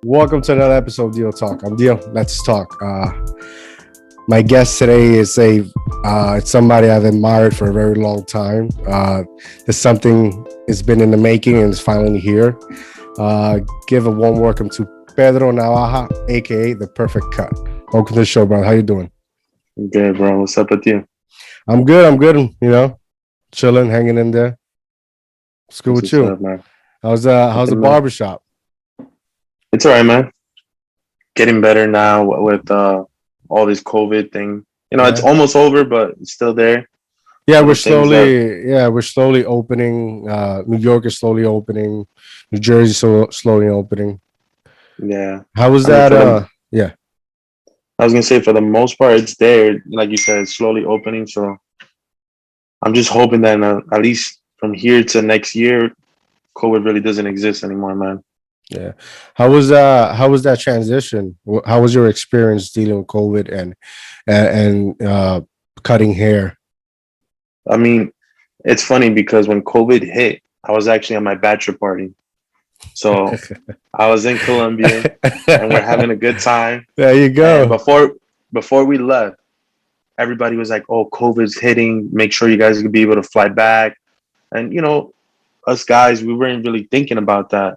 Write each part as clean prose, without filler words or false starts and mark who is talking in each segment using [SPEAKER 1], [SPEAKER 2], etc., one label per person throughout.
[SPEAKER 1] Welcome to another episode of DioTalk. I'm Dio. Let's talk. My guest today is it's somebody I've admired for a very long time. There's something it's been in the making and it's finally here. Give a warm welcome to Pedro Navaja, aka the Perfect Cut. Welcome to the show, brother. How you doing?
[SPEAKER 2] Good, bro. What's up with you?
[SPEAKER 1] I'm good. I'm good. Chilling, hanging in there. What's good with
[SPEAKER 2] What's
[SPEAKER 1] you?
[SPEAKER 2] up, man?
[SPEAKER 1] How's the
[SPEAKER 2] Nothing, man.
[SPEAKER 1] barbershop?
[SPEAKER 2] It's all right, man. Getting better now with all this COVID thing. It's
[SPEAKER 1] Yeah.
[SPEAKER 2] almost over, but it's still there.
[SPEAKER 1] Yeah, we're
[SPEAKER 2] Little things that,
[SPEAKER 1] slowly opening. New York is slowly opening. New Jersey slowly opening.
[SPEAKER 2] yeah.
[SPEAKER 1] How was
[SPEAKER 2] I mean,
[SPEAKER 1] that? Yeah.
[SPEAKER 2] I was gonna say for the most part, it's there. Like you said, it's slowly opening. So I'm just hoping that at least from here to next year, COVID really doesn't exist anymore, man.
[SPEAKER 1] Yeah. How was that transition? How was your experience dealing with COVID and cutting hair?
[SPEAKER 2] I mean, it's funny because when COVID hit, I was actually at my bachelor party. So I was in Colombia and we're having a good time.
[SPEAKER 1] There you
[SPEAKER 2] And
[SPEAKER 1] go.
[SPEAKER 2] before we left, everybody was like, "Oh, COVID's hitting. Make sure you guys can be able to fly back." And us guys, we weren't really thinking about that.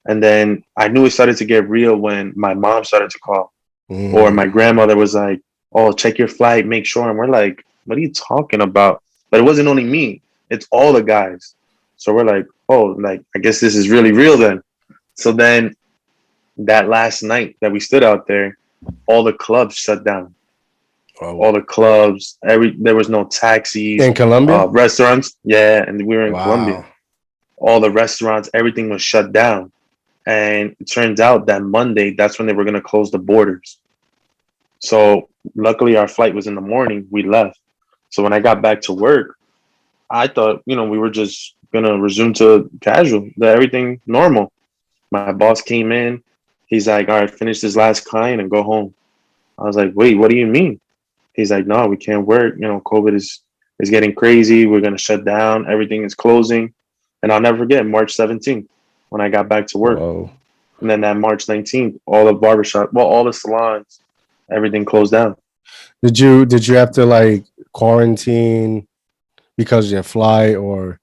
[SPEAKER 2] And then I knew it started to get real when my mom started to call, or
[SPEAKER 1] Mm.
[SPEAKER 2] my grandmother was like, "Oh, check your flight, make sure." And we're like, "What are you talking about?" But it wasn't only me; it's all the guys. So we're like, "Oh, like I guess this is really real then." So then that last night that we stood out there, all the clubs shut down.
[SPEAKER 1] Oh,
[SPEAKER 2] All the clubs, there was no taxis,
[SPEAKER 1] in Colombia?
[SPEAKER 2] restaurants. Yeah, and we were in Colombia.
[SPEAKER 1] Wow.
[SPEAKER 2] All the restaurants, everything was shut down. And it turns out that Monday, that's when they were going to close the borders. So luckily, our flight was in the morning. We left. So when I got back to work, I thought, we were just going to resume to casual, everything normal. My boss came in. He's like, "All right, finish this last client and go home." I was like, "Wait, what do you mean?" He's like, "No, we can't work. COVID is getting crazy. We're gonna shut down. Everything is closing." And I'll never forget March 17th when I got back to work.
[SPEAKER 1] Whoa.
[SPEAKER 2] And then that March 19th, all the all the salons, everything closed down.
[SPEAKER 1] Did you have to like quarantine because of your flight or?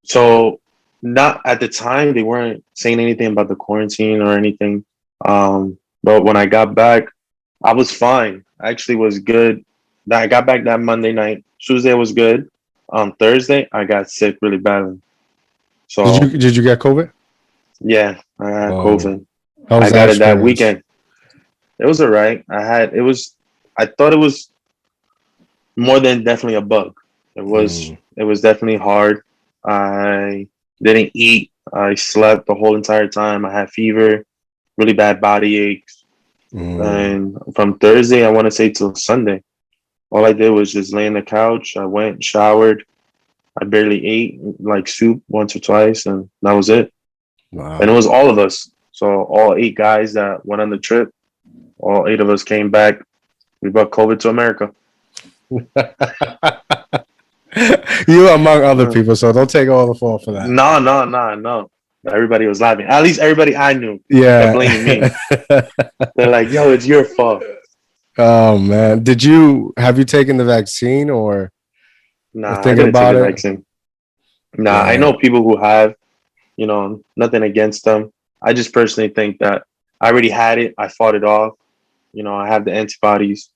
[SPEAKER 2] So not at the time they weren't saying anything about the quarantine or anything. But when I got back, I was fine. I actually was good. I got back that Monday night. Tuesday was good. On Thursday, I got sick really badly.
[SPEAKER 1] Did you
[SPEAKER 2] So
[SPEAKER 1] did you get COVID?
[SPEAKER 2] yeah, I had
[SPEAKER 1] Whoa.
[SPEAKER 2] COVID.
[SPEAKER 1] How was
[SPEAKER 2] I
[SPEAKER 1] that
[SPEAKER 2] got it that
[SPEAKER 1] experience?
[SPEAKER 2] weekend. It was all right. I thought it was more than definitely a bug.
[SPEAKER 1] Mm,
[SPEAKER 2] It was definitely hard. I didn't eat. I slept the whole entire time. I had fever, really bad body aches.
[SPEAKER 1] mm.
[SPEAKER 2] And from Thursday, I want to say till Sunday, all I did was just lay on the couch. I went, showered. I barely ate like soup once or twice, and that was it. And it
[SPEAKER 1] Wow.
[SPEAKER 2] was all of us. So all 8 guys that went on the trip, all 8 of us came back. We brought COVID to America.
[SPEAKER 1] You among other
[SPEAKER 2] Uh,
[SPEAKER 1] people, so don't take all the fault for that.
[SPEAKER 2] no, no, no, no. Everybody was laughing. At least everybody I knew kept blaming me.
[SPEAKER 1] Yeah.
[SPEAKER 2] They're like, "Yo, it's your fault."
[SPEAKER 1] Oh man. Have you taken the vaccine or
[SPEAKER 2] Nah, I
[SPEAKER 1] thinking
[SPEAKER 2] didn't take
[SPEAKER 1] about
[SPEAKER 2] the
[SPEAKER 1] it?
[SPEAKER 2] vaccine. Nah, I
[SPEAKER 1] Yeah.
[SPEAKER 2] know people who have. Nothing against them. I just personally think that I already had it. I fought it off. I have the antibodies,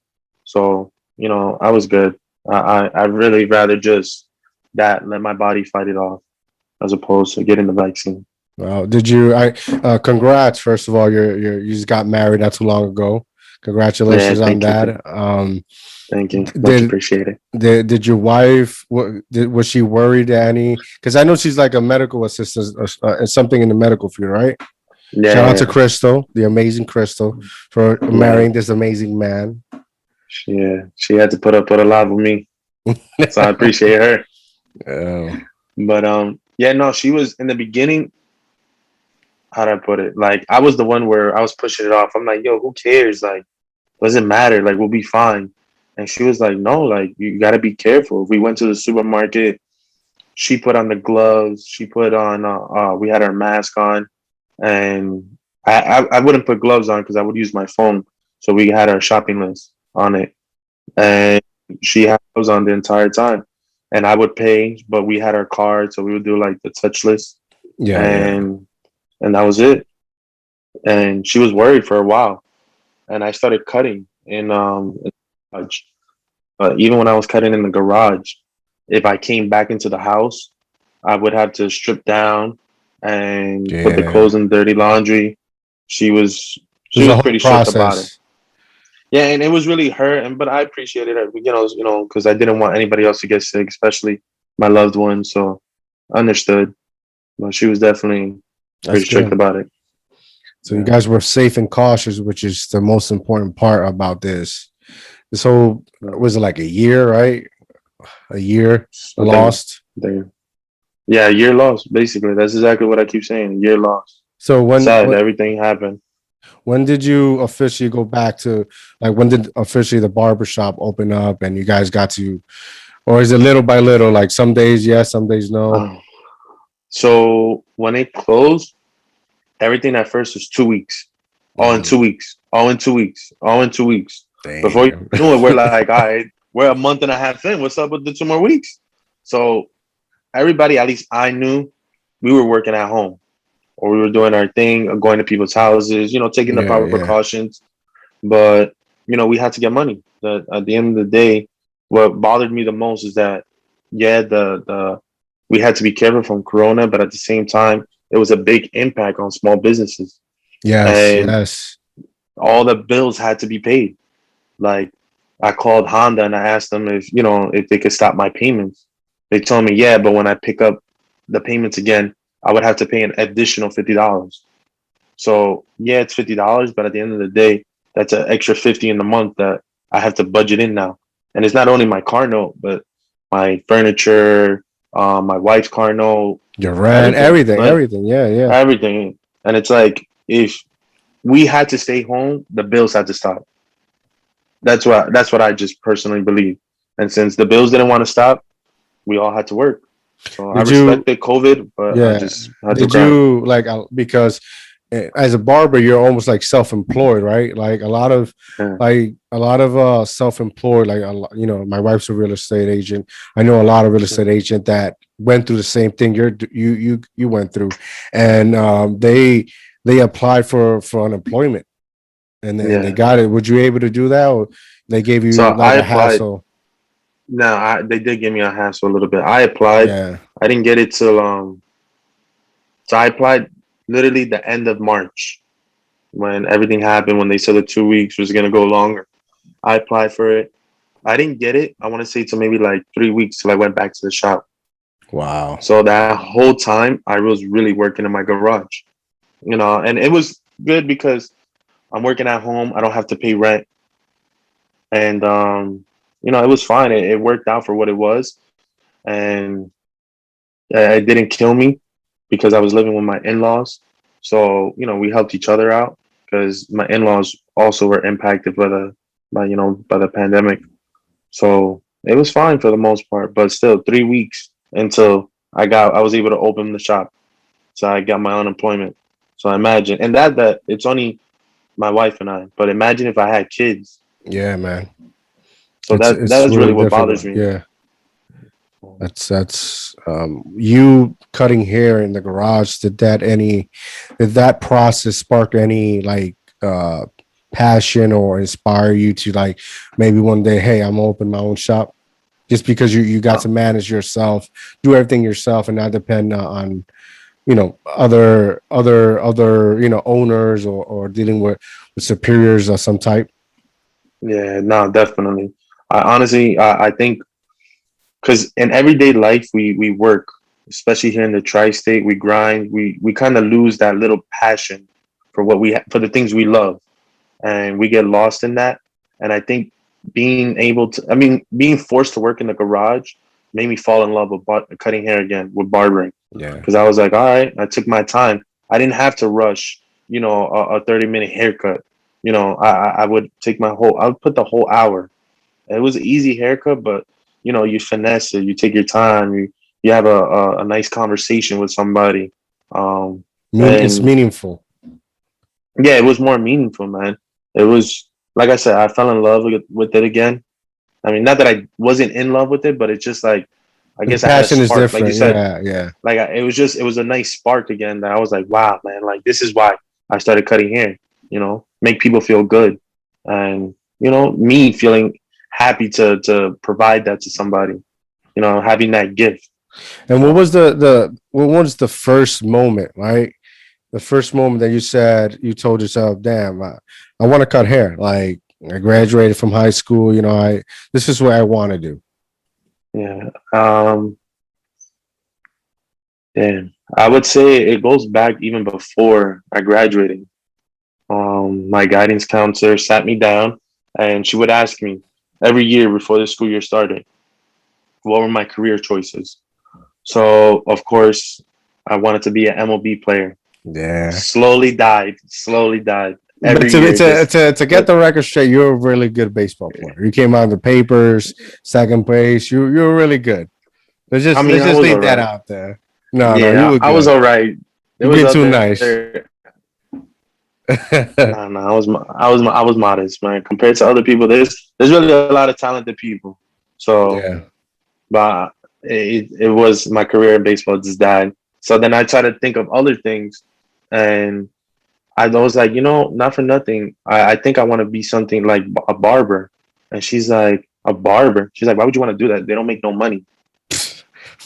[SPEAKER 2] so I was good. I really rather just that let my body fight it off as opposed to getting the vaccine.
[SPEAKER 1] Wow. Did you I congrats, first of all, you just got married not too long ago.
[SPEAKER 2] Yeah,
[SPEAKER 1] Congratulations on
[SPEAKER 2] thank you,
[SPEAKER 1] that.
[SPEAKER 2] thank you, much
[SPEAKER 1] Did
[SPEAKER 2] appreciated.
[SPEAKER 1] did your wife was she worried at any, because I know she's like a medical assistant or something in the medical field, right? Shout out to
[SPEAKER 2] Yeah,
[SPEAKER 1] Crystal, the amazing Crystal, for
[SPEAKER 2] yeah,
[SPEAKER 1] marrying this amazing man.
[SPEAKER 2] she had to put up with a lot with me, so I appreciate her.
[SPEAKER 1] Oh.
[SPEAKER 2] But yeah, no, she was in the beginning. How do I put it? Like I was the one where I was pushing it off. I'm like, "Yo, who cares? Like, doesn't matter. Like, we'll be fine." And she was like, "No, like you got to be careful." We went to the supermarket. She put on the gloves. She put on. We had our mask on, and I wouldn't put gloves on because I would use my phone. So we had our shopping list on it, and she had those on the entire time. And I would pay, but we had our card, so we would do like the touch list,
[SPEAKER 1] Yeah, yeah.
[SPEAKER 2] and that was it. And she was worried for a while, and I started cutting in the garage. But even when I was cutting in the garage, if I came back into the house, I would have to strip down and put the
[SPEAKER 1] Yeah.
[SPEAKER 2] clothes in dirty laundry. She was
[SPEAKER 1] There's a whole
[SPEAKER 2] pretty strict about it.
[SPEAKER 1] process.
[SPEAKER 2] Yeah, and it was really her, and but I appreciated it, because I didn't want anybody else to get sick, especially my loved ones. So I understood, but she was definitely
[SPEAKER 1] That's
[SPEAKER 2] pretty strict
[SPEAKER 1] good.
[SPEAKER 2] about it.
[SPEAKER 1] So you
[SPEAKER 2] Yeah.
[SPEAKER 1] guys were safe and cautious, which is the most important part about this. This whole
[SPEAKER 2] Yeah.
[SPEAKER 1] was it like a year, right? A year
[SPEAKER 2] I think,
[SPEAKER 1] lost.
[SPEAKER 2] yeah, year lost. Basically, that's exactly what I keep saying. Year lost.
[SPEAKER 1] So
[SPEAKER 2] Sad that everything happened.
[SPEAKER 1] when did you officially go back to, like, when did officially the barber shop open up and you guys got to, or is it little by little, like some days yes, some days no?
[SPEAKER 2] Um, so when it closed, everything at first was 2 weeks. All in
[SPEAKER 1] Mm,
[SPEAKER 2] 2 weeks. All in 2 weeks. All in 2 weeks. Before you
[SPEAKER 1] damn.
[SPEAKER 2] knew it, we're like, all right, we're a month and a half in. What's up with the 2 more weeks? So everybody, at least I knew, we were working at home or we were doing our thing, going to people's houses, taking the
[SPEAKER 1] Yeah,
[SPEAKER 2] proper
[SPEAKER 1] yeah,
[SPEAKER 2] precautions. But we had to get money. At the end of the day, what bothered me the most is that, yeah, the we had to be careful from Corona, but at the same time, it was a big impact on small businesses,
[SPEAKER 1] yes,
[SPEAKER 2] and
[SPEAKER 1] yes.
[SPEAKER 2] all the bills had to be paid. Like, I called Honda and I asked them if they could stop my payments. They told me, yeah, but when I pick up the payments again, I would have to pay an additional $50. So yeah, it's $50, but at the end of the day, that's an extra 50 in the month that I have to budget in now. And it's not only my car note, but my furniture, my wife's car note,
[SPEAKER 1] Your rent,
[SPEAKER 2] everything,
[SPEAKER 1] everything,
[SPEAKER 2] like
[SPEAKER 1] everything. Yeah, yeah.
[SPEAKER 2] everything. And it's like, if we had to stay home, the bills had to stop. That's what I just personally believe. And since the bills didn't want to stop, we all had to work. So I
[SPEAKER 1] Did you,
[SPEAKER 2] respected COVID, but I
[SPEAKER 1] yeah,
[SPEAKER 2] just had to
[SPEAKER 1] did
[SPEAKER 2] grind.
[SPEAKER 1] you like, because as a barber, you're almost like self-employed, right? Like
[SPEAKER 2] Yeah.
[SPEAKER 1] a lot of self-employed, like my wife's a real estate agent. I know a lot of real estate agent that went through the same thing you went through, and they applied for unemployment, and then they
[SPEAKER 2] Yeah.
[SPEAKER 1] got it. Would you able to do that, or they gave
[SPEAKER 2] So
[SPEAKER 1] you
[SPEAKER 2] I
[SPEAKER 1] like a
[SPEAKER 2] applied.
[SPEAKER 1] hassle?
[SPEAKER 2] No, they did give me a hassle a little bit. I applied.
[SPEAKER 1] Yeah.
[SPEAKER 2] I didn't get it till so I applied literally the end of March when everything happened, when they said the 2 weeks was gonna go longer. I applied for it. I didn't get it. I want to say to maybe like 3 weeks till I went back to the shop.
[SPEAKER 1] Wow.
[SPEAKER 2] So that whole time I was really working in my garage, and it was good because I'm working at home. I don't have to pay rent, and it was fine. It worked out for what it was, and it didn't kill me because I was living with my in-laws. So we helped each other out because my in-laws also were impacted by the pandemic. So it was fine for the most part, but still 3 weeks until I was able to open the shop. So I got my unemployment. So I imagine, and that it's only my wife and I, but imagine if I had kids.
[SPEAKER 1] Yeah, man.
[SPEAKER 2] So
[SPEAKER 1] It's
[SPEAKER 2] that's really
[SPEAKER 1] really
[SPEAKER 2] what bothers
[SPEAKER 1] difficult.
[SPEAKER 2] me.
[SPEAKER 1] Yeah. That's you cutting hair in the garage. Did that process spark any like passion or inspire you to, like, maybe one day, hey, I'm gonna open my own shop, just because you got
[SPEAKER 2] Uh,
[SPEAKER 1] to manage yourself, do everything yourself, and not depend on other owners, or dealing with superiors of some type.
[SPEAKER 2] yeah, no, definitely. I honestly, I think because in everyday life we work, especially here in the tri-state, we grind, we kind of lose that little passion for for the things we love, and we get lost in that. And I think being forced to work in the garage made me fall in love with cutting hair again, with barbering,
[SPEAKER 1] Yeah.
[SPEAKER 2] because I was like, all right, I took my time. I didn't have to rush, a 30-minute haircut. I would take I would put the whole hour. It was an easy haircut, but you finesse it. You take your time. You have a nice conversation with somebody,
[SPEAKER 1] It's
[SPEAKER 2] and
[SPEAKER 1] meaningful.
[SPEAKER 2] Yeah, it was more meaningful, man. It was like I said, I fell in love with it again. I mean, not that I wasn't in love with it, but it's just like I
[SPEAKER 1] The
[SPEAKER 2] guess I had a
[SPEAKER 1] passion is
[SPEAKER 2] spark, like you
[SPEAKER 1] different.
[SPEAKER 2] said.
[SPEAKER 1] Yeah, yeah.
[SPEAKER 2] Like it was a nice spark again that I was like, wow, man, like this is why I started cutting hair. Make people feel good, and me feeling happy to provide that to somebody. Having that gift.
[SPEAKER 1] And what
[SPEAKER 2] So
[SPEAKER 1] was the what was the first moment, right? The first moment that you told yourself, "Damn, I want to cut hair." Like I graduated from high school, I this is what I want to do.
[SPEAKER 2] yeah, damn, I would say it goes back even before I graduated. My guidance counselor sat me down, and she would ask me every year before the school year started, what were my career choices. So of course, I wanted to be an MLB player.
[SPEAKER 1] Yeah.
[SPEAKER 2] Slowly died
[SPEAKER 1] But
[SPEAKER 2] every year. Just
[SPEAKER 1] to get
[SPEAKER 2] but
[SPEAKER 1] the record straight, you're a really good baseball player. You came out of the papers, second base. You're really good.
[SPEAKER 2] I mean,
[SPEAKER 1] Let's
[SPEAKER 2] I
[SPEAKER 1] just
[SPEAKER 2] was all
[SPEAKER 1] leave that
[SPEAKER 2] right.
[SPEAKER 1] out there. No, you
[SPEAKER 2] Yeah,
[SPEAKER 1] were
[SPEAKER 2] I was
[SPEAKER 1] good.
[SPEAKER 2] all right. There
[SPEAKER 1] You're
[SPEAKER 2] was
[SPEAKER 1] being too nice.
[SPEAKER 2] other. No, I was modest, man. Compared to other people, there's really a lot of talented people. So,
[SPEAKER 1] Yeah.
[SPEAKER 2] but it was my career in baseball just died. So then I tried to think of other things, and I was like, not for nothing. I think I want to be something like a barber. And she's like, a barber. She's like, why would you want to do that? They don't make no money.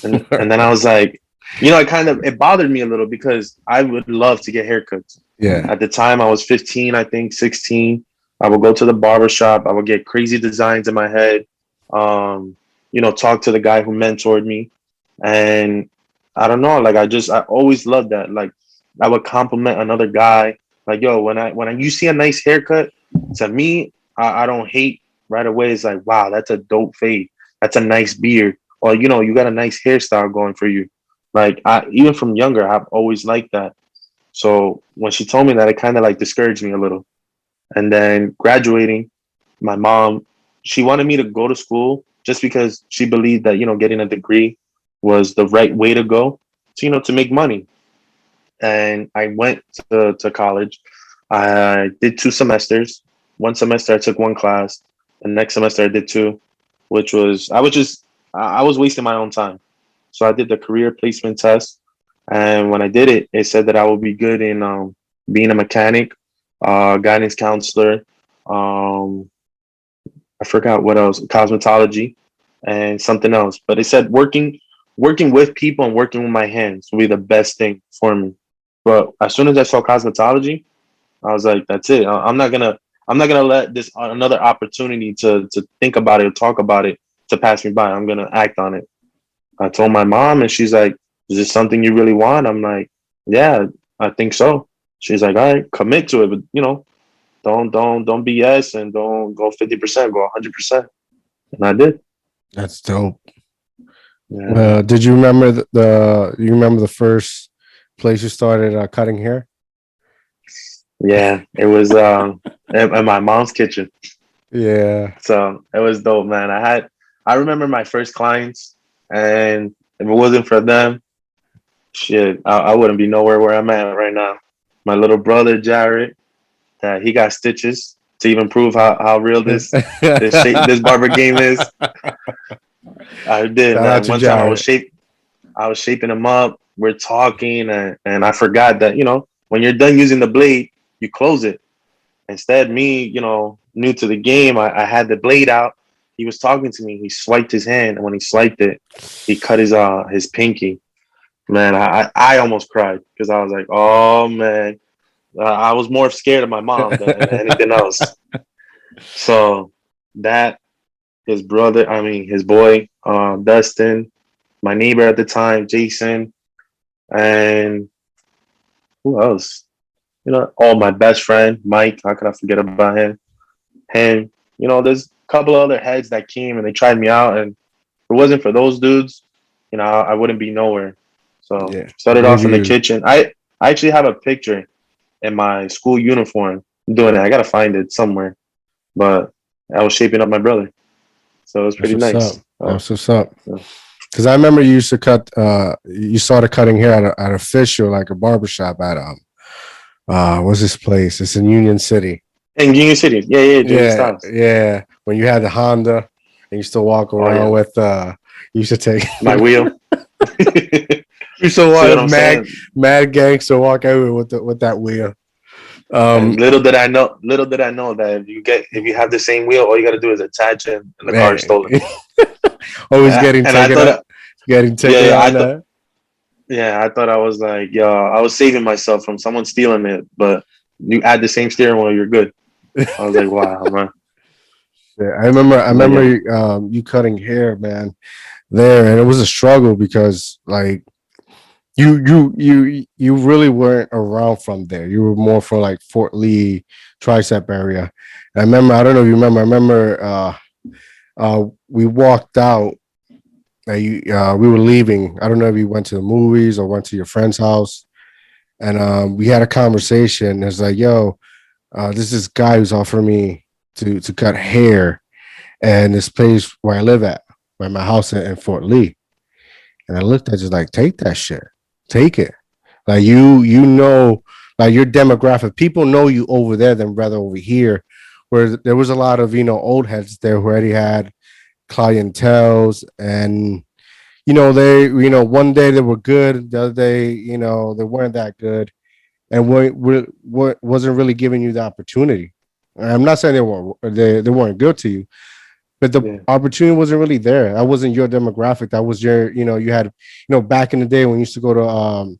[SPEAKER 2] And then I was like, it bothered me a little because I would love to get haircuts.
[SPEAKER 1] Yeah.
[SPEAKER 2] At the time, I was 15, I think 16. I would go to the barber shop. I would get crazy designs in my head. Um, talk to the guy who mentored me, and I don't know. Like I always loved that. Like I would compliment another guy. Like yo, when you see a nice haircut, to me, I don't hate right away. It's like wow, that's a dope fade. That's a nice beard, or you got a nice hairstyle going for you. Like I even from younger, I've always liked that. So when she told me that, it kind of like discouraged me a little. And then graduating, my mom, she wanted me to go to school just because she believed that, getting a degree was the right way to go to, to make money. And I went to college. I did 2 semesters. One semester I took one class. The next semester I did two, which was, I was wasting my own time. So I did the career placement test. And when I did it, it said that I would be good in being a mechanic, guidance counselor, um, I forgot what else, cosmetology, and something else. But it said working with people and working with my hands will be the best thing for me. But as soon as I saw cosmetology, I was like, that's it. I'm not gonna let this another opportunity to think about it or talk about it to pass me by. I'm gonna act on it. I told my mom, and she's like, "Is this something you really want?" I'm like, "Yeah, I think so." She's like, "All right, commit to it, but don't BS and don't go 50%, go 100%." And I did.
[SPEAKER 1] That's dope.
[SPEAKER 2] Yeah,
[SPEAKER 1] Did you remember you remember the first place you started cutting hair?
[SPEAKER 2] yeah. It was in my mom's kitchen,
[SPEAKER 1] Yeah.
[SPEAKER 2] so it was dope, man. I remember my first clients, and if it wasn't for them, shit, I wouldn't be nowhere where I'm at right now. My little brother Jared, he got stitches to even prove how real this barber game is. I did,
[SPEAKER 1] Shout out
[SPEAKER 2] man.
[SPEAKER 1] to
[SPEAKER 2] One time
[SPEAKER 1] Jared.
[SPEAKER 2] I was shaping him up. We're talking, and I forgot that when you're done using the blade, you close it. Instead, me, new to the game, I had the blade out. He was talking to me. He swiped his hand, and when he swiped it, he cut his pinky. Man, I almost cried because I was like, oh man, I was more scared of my mom than anything else. So that his brother, I mean his boy, Dustin, my neighbor at the time, Jason, and who else? Oh, my best friend, Mike. How could I forget about him? Him. There's a couple of other heads that came and they tried me out, and if it wasn't for those dudes, I wouldn't be nowhere. So
[SPEAKER 1] Yeah.
[SPEAKER 2] started
[SPEAKER 1] Gave
[SPEAKER 2] off in the
[SPEAKER 1] you
[SPEAKER 2] kitchen. I actually have a picture in my school uniform doing it. I gotta find it somewhere, but I was shaping up my brother, so it was
[SPEAKER 1] That's
[SPEAKER 2] pretty
[SPEAKER 1] what's up.
[SPEAKER 2] nice.
[SPEAKER 1] That's what's up.
[SPEAKER 2] Yeah.
[SPEAKER 1] Because I remember you used to cut. You started cutting hair at a official, like a barbershop at What's this place? It's in Union City.
[SPEAKER 2] In Union City. Yeah, yeah, Junior
[SPEAKER 1] Yeah,
[SPEAKER 2] Styles.
[SPEAKER 1] yeah. When you had the Honda and you used to walk
[SPEAKER 2] Oh
[SPEAKER 1] around
[SPEAKER 2] yeah,
[SPEAKER 1] with you used to take
[SPEAKER 2] my wheel.
[SPEAKER 1] you used to
[SPEAKER 2] See what
[SPEAKER 1] walk
[SPEAKER 2] I'm saying?
[SPEAKER 1] mad gangster walk everywhere with that wheel.
[SPEAKER 2] And
[SPEAKER 1] Um
[SPEAKER 2] little did I know that if you have the same wheel, all you got to do is attach it, and the car is
[SPEAKER 1] man.
[SPEAKER 2] stolen.
[SPEAKER 1] Always getting
[SPEAKER 2] And I
[SPEAKER 1] taken
[SPEAKER 2] thought,
[SPEAKER 1] up, getting
[SPEAKER 2] yeah,
[SPEAKER 1] taken
[SPEAKER 2] yeah,
[SPEAKER 1] on that.
[SPEAKER 2] I thought I was like, yo, I was saving myself from someone stealing it, but you add the same steering wheel, you're good. I was like, wow, man.
[SPEAKER 1] Yeah, I
[SPEAKER 2] But yeah,
[SPEAKER 1] remember you cutting hair, man, there, and it was a struggle because like you really weren't around from there. You were more from like Fort Lee, tricep area. And I remember, I don't know if you remember. I remember we walked out. We were leaving. I don't know if you went to the movies or went to your friend's house, and we had a conversation. It's like, yo, this guy who's offering me to cut hair, and this place where I live at, where my house in Fort Lee. And I looked at just like, take that shit, take it. Like like your demographic, people know you over there than rather over here. Where there was a lot of old heads there who already had clientels, and they one day they were good, the other day they weren't that good, and wasn't really giving you the opportunity. I'm not saying they weren't good to you, but the
[SPEAKER 2] yeah,
[SPEAKER 1] opportunity wasn't really there. That wasn't your demographic. That was your, you had, back in the day when you used to go to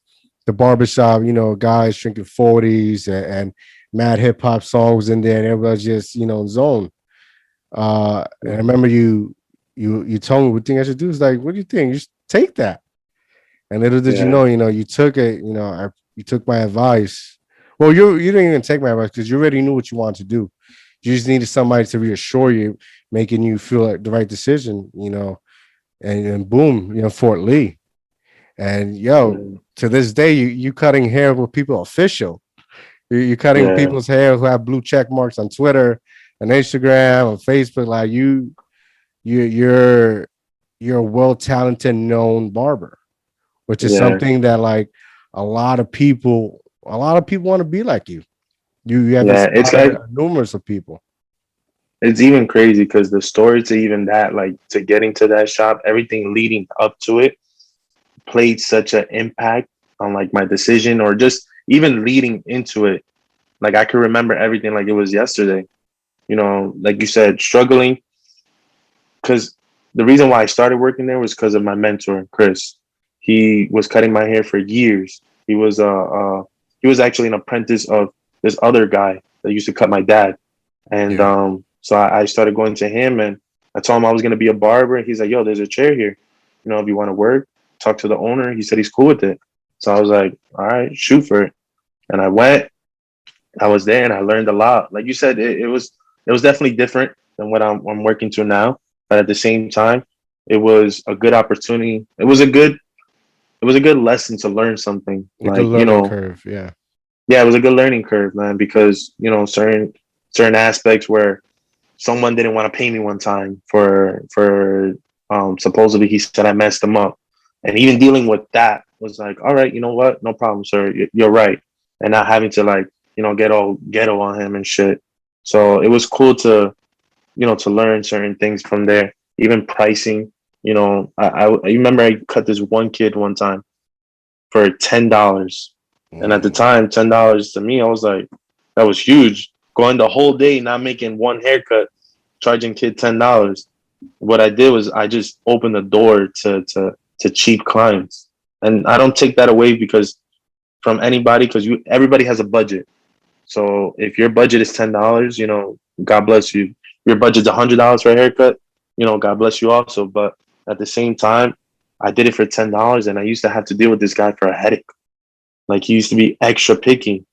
[SPEAKER 1] the barbershop, guys drinking 40s and mad hip hop songs in there, and everybody's just, zone. And I
[SPEAKER 2] yeah,
[SPEAKER 1] remember you told me what thing I should do. Is like, what do you think? You should take that. And little did
[SPEAKER 2] yeah,
[SPEAKER 1] you took it, you took my advice. Well, you didn't even take my advice because you already knew what you wanted to do. You just needed somebody to reassure you, making you feel like the right decision, and boom, Fort Lee. And yo,
[SPEAKER 2] yeah,
[SPEAKER 1] to this day, you cutting hair with people official. You cutting
[SPEAKER 2] yeah,
[SPEAKER 1] people's hair who have blue check marks on Twitter and Instagram and Facebook. Like you you're a well talented known barber, which is
[SPEAKER 2] yeah,
[SPEAKER 1] something that like a lot of people want to be like you. You have
[SPEAKER 2] yeah.
[SPEAKER 1] inspired numerous of people.
[SPEAKER 2] It's even crazy because the story to even that, like to getting to that shop, everything leading up to it played such an impact on like my decision or just even leading into it. Like I could remember everything like it was yesterday. Like you said, struggling because the reason why I started working there was because of my mentor, Chris. He was cutting my hair for years. He was actually an apprentice of this other guy that used to cut my dad. And
[SPEAKER 1] Yeah.
[SPEAKER 2] so I started going to him and I told him I was going to be a barber. He's like, yo, there's a chair here. If you want to work, talk to the owner. He said he's cool with it. So I was like, all right, shoot for it. And I went, I was there and I learned a lot. Like you said, it was definitely different than what I'm working to now. But at the same time, it was a good opportunity. It was a good lesson to learn something.
[SPEAKER 1] A good
[SPEAKER 2] Like,
[SPEAKER 1] learning curve. Yeah.
[SPEAKER 2] yeah, it was a good learning curve, man, because certain aspects where someone didn't want to pay me one time for supposedly he said I messed him up, and even dealing with that was like, all right, you know what, no problem, sir, you're right, and not having to like get all ghetto on him and shit. So it was cool to learn certain things from there, even pricing. I remember I cut this one kid one time for $10. And at the
[SPEAKER 1] Mm.
[SPEAKER 2] time, $10 to me, I was like, that was huge. Going the whole day, not making one haircut, charging kid $10. What I did was I just opened the door to cheap clients. And I don't take that away because from anybody, because everybody has a budget. So if your budget is $10, God bless you. Your budget's $100 for a haircut, God bless you also. But at the same time, I did it for $10, and I used to have to deal with this guy for a headache. Like he used to be extra picky.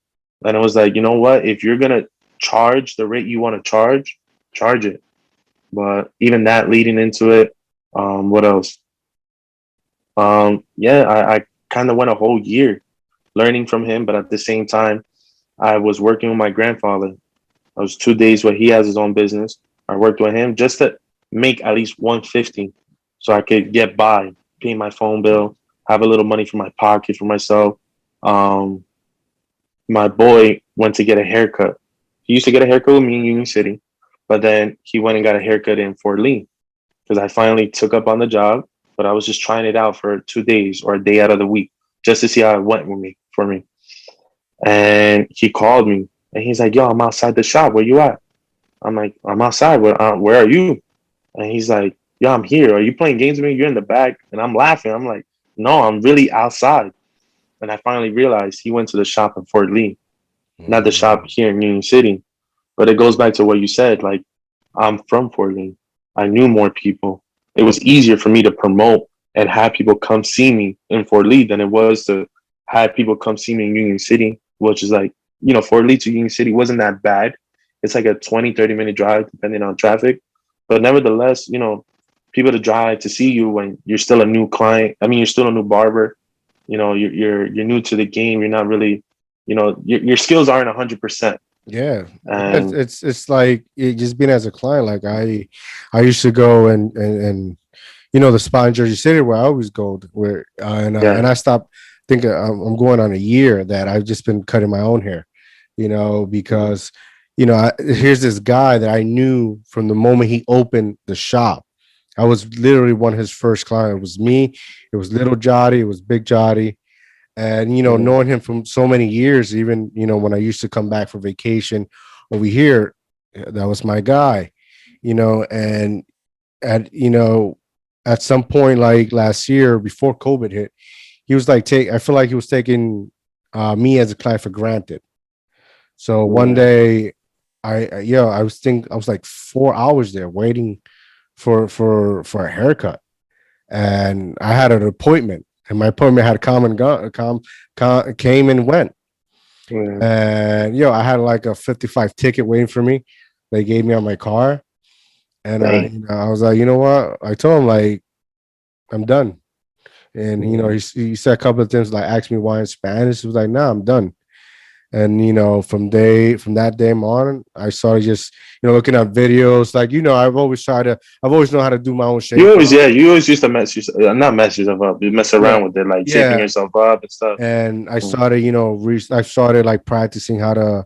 [SPEAKER 2] And I was like, you know what? If you're gonna charge the rate you want to charge it. But even that leading into it, what else? Yeah, I kind of went a whole year learning from him, but at the same time, I was working with my grandfather. I was 2 days where he has his own business. I worked with him just to make at least 150 so I could get by, pay my phone bill, have a little money for my pocket for myself. Um, my boy went to get a haircut. He used to get a haircut with me in Union City, but then he went and got a haircut in Fort Lee because I finally took up on the job. But I was just trying it out for 2 days or a day out of the week just to see how it went with me for me. And he called me and he's like, "Yo, I'm outside the shop. Where you at?" I'm like, "I'm outside. Where are you?" And he's like, "Yo, I'm here. Are you playing games with me? You're in the back." And I'm laughing. I'm like, "No, I'm really outside." And I finally realized he went to the shop in Fort Lee, not the shop
[SPEAKER 1] Mm.
[SPEAKER 2] here in Union City. But it goes back to what you said. Like, I'm from Fort Lee. I knew more people. It was easier for me to promote and have people come see me in Fort Lee than it was to have people come see me in Union City, which is like, Fort Lee to Union City wasn't that bad. It's like a 20, 30-minute drive, depending on traffic. But nevertheless, people to drive to see you when you're still a new client. I mean, you're still a new barber. You're new to the game. You're not really, your skills aren't 100%.
[SPEAKER 1] Yeah, yeah,
[SPEAKER 2] And
[SPEAKER 1] it's like just being as a client. Like I used to go and the spot in Jersey City where I always go, where and
[SPEAKER 2] yeah,
[SPEAKER 1] I stopped thinking I'm going on a year that I've just been cutting my own hair,
[SPEAKER 2] mhm,
[SPEAKER 1] because here's this guy that I knew from the moment he opened the shop. I was literally one of his first clients. It was me. It was Little Jotty. It was Big Jotty. And
[SPEAKER 2] mhm,
[SPEAKER 1] knowing him from so many years, even when I used to come back for vacation over here, that was my guy. And at at some point like last year before COVID hit, he was like take I feel like he was taking me as a client for granted. So one
[SPEAKER 2] yeah,
[SPEAKER 1] day I was like 4 hours there waiting for a haircut, and I had an appointment, and my appointment had come and gone, came and went.
[SPEAKER 2] yeah,
[SPEAKER 1] And I had like a 55 ticket waiting for me. They gave me on my car, and
[SPEAKER 2] dang,
[SPEAKER 1] I was like, you know what? I told him like I'm done. And
[SPEAKER 2] yeah,
[SPEAKER 1] he said a couple of things, like asked me why in Spanish. He was like, "Nah, I'm done." And from that day on, I started just looking at videos. Like I've always known how to do my own
[SPEAKER 2] You
[SPEAKER 1] shape
[SPEAKER 2] always,
[SPEAKER 1] ups.
[SPEAKER 2] yeah, you always used to mess yourself, not mess yourself up, you mess
[SPEAKER 1] Yeah,
[SPEAKER 2] around with it, like shaping
[SPEAKER 1] yeah.
[SPEAKER 2] yourself up and stuff.
[SPEAKER 1] And I
[SPEAKER 2] Mm,
[SPEAKER 1] started, I started like practicing how to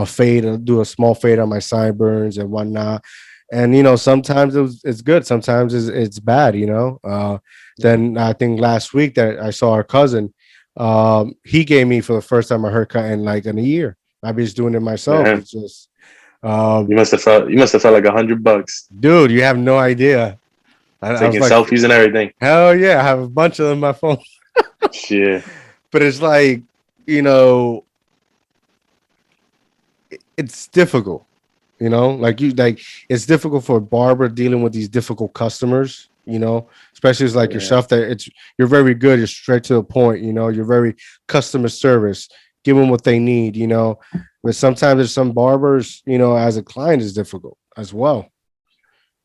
[SPEAKER 1] fade, do a small fade on my sideburns and whatnot. And sometimes it's good, sometimes it's bad.
[SPEAKER 2] mm,
[SPEAKER 1] Then I think last week that I saw our cousin, he gave me for the first time a haircut in a year. I've been just doing it myself.
[SPEAKER 2] man,
[SPEAKER 1] It's just, um,
[SPEAKER 2] you must have felt like $100
[SPEAKER 1] dude, you have no idea. I was
[SPEAKER 2] taking
[SPEAKER 1] like,
[SPEAKER 2] selfies and everything.
[SPEAKER 1] hell yeah, I have a bunch of them on my phone.
[SPEAKER 2] Shit,
[SPEAKER 1] But it's like, you know, it's difficult. Like it's difficult for a barber dealing with these difficult customers. Especially as like
[SPEAKER 2] yeah.
[SPEAKER 1] yourself, that you're very good. You're straight to the point. You're very customer service. Give them what they need. But sometimes there's some barbers. As a client is difficult as well.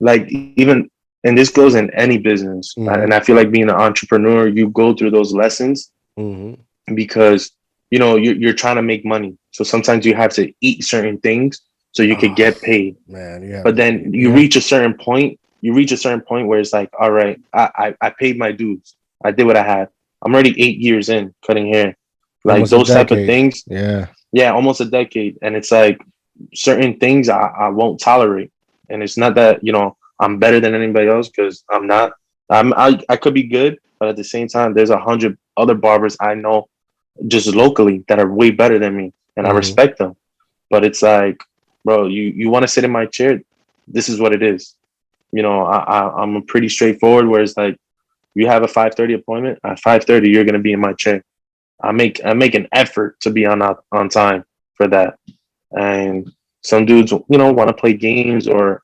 [SPEAKER 2] Like even, and this goes in any business,
[SPEAKER 1] Mm-hmm.
[SPEAKER 2] and I feel like being an entrepreneur, you go through those lessons
[SPEAKER 1] Mm-hmm.
[SPEAKER 2] because you're trying to make money. So sometimes you have to eat certain things so you could
[SPEAKER 1] Oh
[SPEAKER 2] get paid.
[SPEAKER 1] man, yeah,
[SPEAKER 2] But then you
[SPEAKER 1] yeah.
[SPEAKER 2] reach a certain point. You reach a certain point where it's like, all right, I paid my dues. I did what I had. I'm already 8 years in cutting hair. Like
[SPEAKER 1] Almost a
[SPEAKER 2] those type of
[SPEAKER 1] decade.
[SPEAKER 2] things,
[SPEAKER 1] Yeah.
[SPEAKER 2] yeah, almost a decade. And it's like certain things I won't tolerate. And it's not that, I'm better than anybody else because I'm not. I could be good, but at the same time, there's 100 other barbers I know just locally that are way better than me. And I
[SPEAKER 1] Mm-hmm.
[SPEAKER 2] respect them. But it's like, bro, you want to sit in my chair? This is what it is. I'm a pretty straightforward. Where it's like, you have a 5:30 appointment. At 5:30, you're gonna be in my chair. I make an effort to be on time for that. And some dudes, want to play games or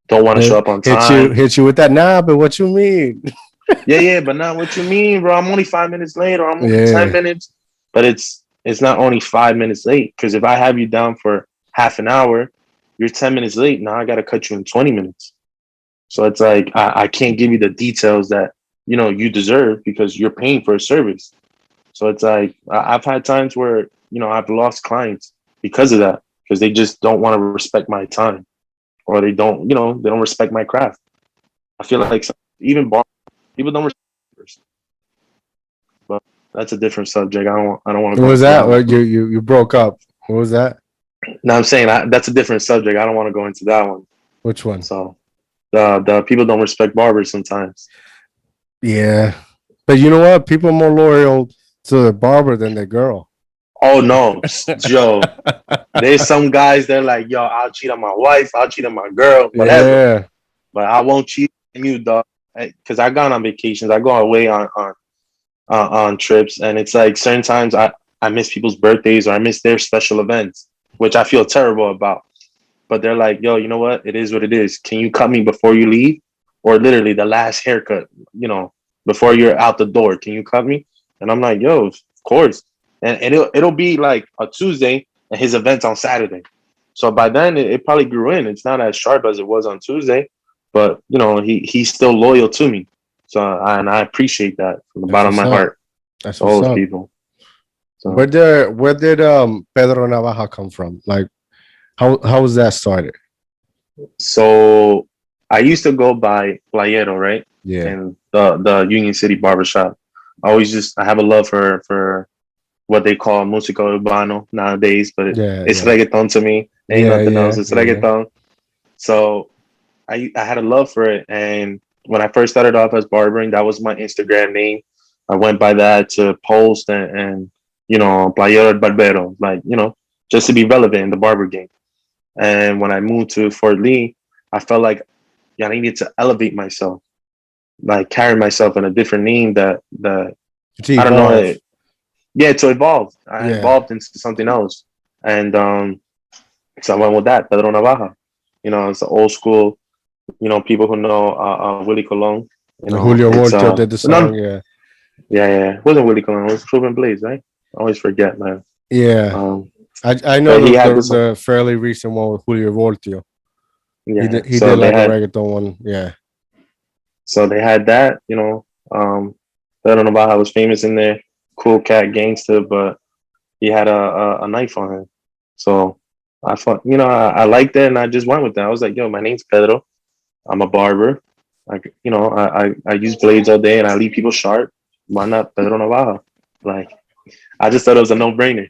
[SPEAKER 2] don't want to show up on time.
[SPEAKER 1] Hit you with that. Nah, but what you mean?
[SPEAKER 2] Yeah, yeah, but not what you mean, bro. I'm only 5 minutes late, or I'm only ten
[SPEAKER 1] Yeah.
[SPEAKER 2] minutes. But it's not only 5 minutes late, because if I have you down for half an hour, you're 10 minutes late. Now I gotta cut you in 20 minutes. So it's like I can't give you the details that you deserve because you're paying for a service. So it's like I've had times where I've lost clients because of that, because they just don't want to respect my time, or they don't respect my craft. I feel like even people don't respect. That's a different subject. I don't want to
[SPEAKER 1] What
[SPEAKER 2] go
[SPEAKER 1] was
[SPEAKER 2] into
[SPEAKER 1] that?
[SPEAKER 2] that
[SPEAKER 1] What
[SPEAKER 2] one.
[SPEAKER 1] you broke up? What was that?
[SPEAKER 2] No, I'm saying that's a different subject. I don't want to go into that one.
[SPEAKER 1] Which one?
[SPEAKER 2] So the people don't respect barbers sometimes.
[SPEAKER 1] Yeah, but you know what? People are more loyal to the barber than the girl.
[SPEAKER 2] Oh no, Joe. There's some guys that are like, yo, I'll cheat on my wife, I'll cheat on my girl, whatever,
[SPEAKER 1] Yeah,
[SPEAKER 2] but I won't cheat on you, dog. Because I gone on vacations, I go away on trips, and it's like certain times I miss people's birthdays or I miss their special events, which I feel terrible about. But they're like, yo, you know what? It is what it is. Can you cut me before you leave? Or literally the last haircut, before you're out the door, can you cut me? And I'm like, yo, of course. And it'll be like a Tuesday and his event's on Saturday. So by then it probably grew in. It's not as sharp as it was on Tuesday, but he's still loyal to me. So and I appreciate that from the
[SPEAKER 1] that's
[SPEAKER 2] bottom of
[SPEAKER 1] what's
[SPEAKER 2] my
[SPEAKER 1] up.
[SPEAKER 2] heart
[SPEAKER 1] That's
[SPEAKER 2] to all
[SPEAKER 1] what's
[SPEAKER 2] those
[SPEAKER 1] up.
[SPEAKER 2] people. So
[SPEAKER 1] Where did Pedro Navaja come from? Like how was that started?
[SPEAKER 2] So I used to go by Playero, right?
[SPEAKER 1] Yeah,
[SPEAKER 2] In the Union City barbershop. I have a love for what they call música urbano nowadays, but
[SPEAKER 1] yeah,
[SPEAKER 2] it's
[SPEAKER 1] yeah,
[SPEAKER 2] reggaeton to me. Ain't
[SPEAKER 1] yeah,
[SPEAKER 2] nothing else.
[SPEAKER 1] yeah,
[SPEAKER 2] It's
[SPEAKER 1] yeah.
[SPEAKER 2] reggaeton. So I had a love for it, and when I first started off as barbering, that was my Instagram name. I went by that to post and Playero Barbero, like just to be relevant in the barber game. And when I moved to Fort Lee, I felt like I needed to elevate myself, like carry myself in a different name that
[SPEAKER 1] To
[SPEAKER 2] I don't know.
[SPEAKER 1] evolve.
[SPEAKER 2] Yeah, to evolve. I
[SPEAKER 1] Yeah.
[SPEAKER 2] evolved into something else, and so I went with that, Pedro Navaja. It's the old school. People who know Willie Colon.
[SPEAKER 1] Julio
[SPEAKER 2] It's
[SPEAKER 1] Voltio did the song.
[SPEAKER 2] no,
[SPEAKER 1] Yeah.
[SPEAKER 2] yeah. It wasn't Willie Colon. It was Ruben Blaze, right? I always forget, man.
[SPEAKER 1] Yeah.
[SPEAKER 2] Um,
[SPEAKER 1] I know
[SPEAKER 2] but he had
[SPEAKER 1] the
[SPEAKER 2] this.
[SPEAKER 1] the fairly recent one with Julio Voltio.
[SPEAKER 2] Yeah.
[SPEAKER 1] He did like a reggaeton one. Yeah.
[SPEAKER 2] So they had that. Pedro Navaja was famous in there, cool cat gangster, but he had a knife on him. So I thought, I liked it and I just went with that. I was like, yo, my name's Pedro. I'm a barber. Like, I use blades all day and I leave people sharp. Why not Pedro Navaja? Like, I just thought it was a no brainer.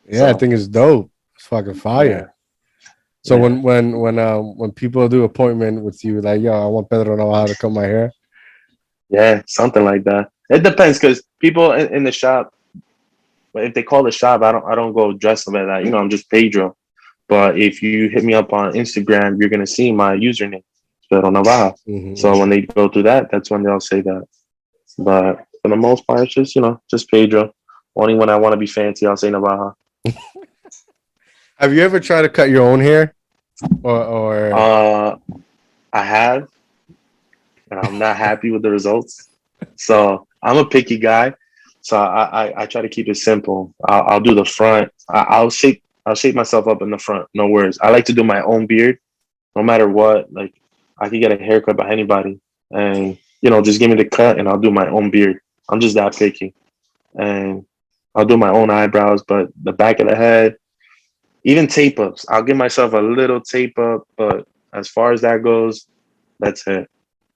[SPEAKER 1] Yeah, I
[SPEAKER 2] So
[SPEAKER 1] think it's dope. It's fucking
[SPEAKER 2] yeah,
[SPEAKER 1] fire. So
[SPEAKER 2] yeah,
[SPEAKER 1] when people do appointment with you, like, yo, I want Pedro to know how to cut my hair.
[SPEAKER 2] yeah, something like that. It depends because people in the shop, if they call the shop, I don't go dress them like that. I'm just Pedro. But if you hit me up on Instagram, you're gonna see my username, Pedro Navaja. So
[SPEAKER 1] Mm-hmm.
[SPEAKER 2] when they go through that, that's when they'll say that. But for the most part, it's just Pedro. Only when I want to be fancy, I'll say Navaja.
[SPEAKER 1] Have you ever tried to cut your own hair? Or
[SPEAKER 2] Uh, I have, and I'm not happy with the results. So I'm a picky guy. So I try to keep it simple. I'll do the front. I'll shape myself up in the front. No worries. I like to do my own beard, no matter what. Like I could get a haircut by anybody, and just give me the cut, and I'll do my own beard. I'm just that picky, and I'll do my own eyebrows. But the back of the head, even tape ups, I'll give myself a little tape up. But as far as that goes, that's it.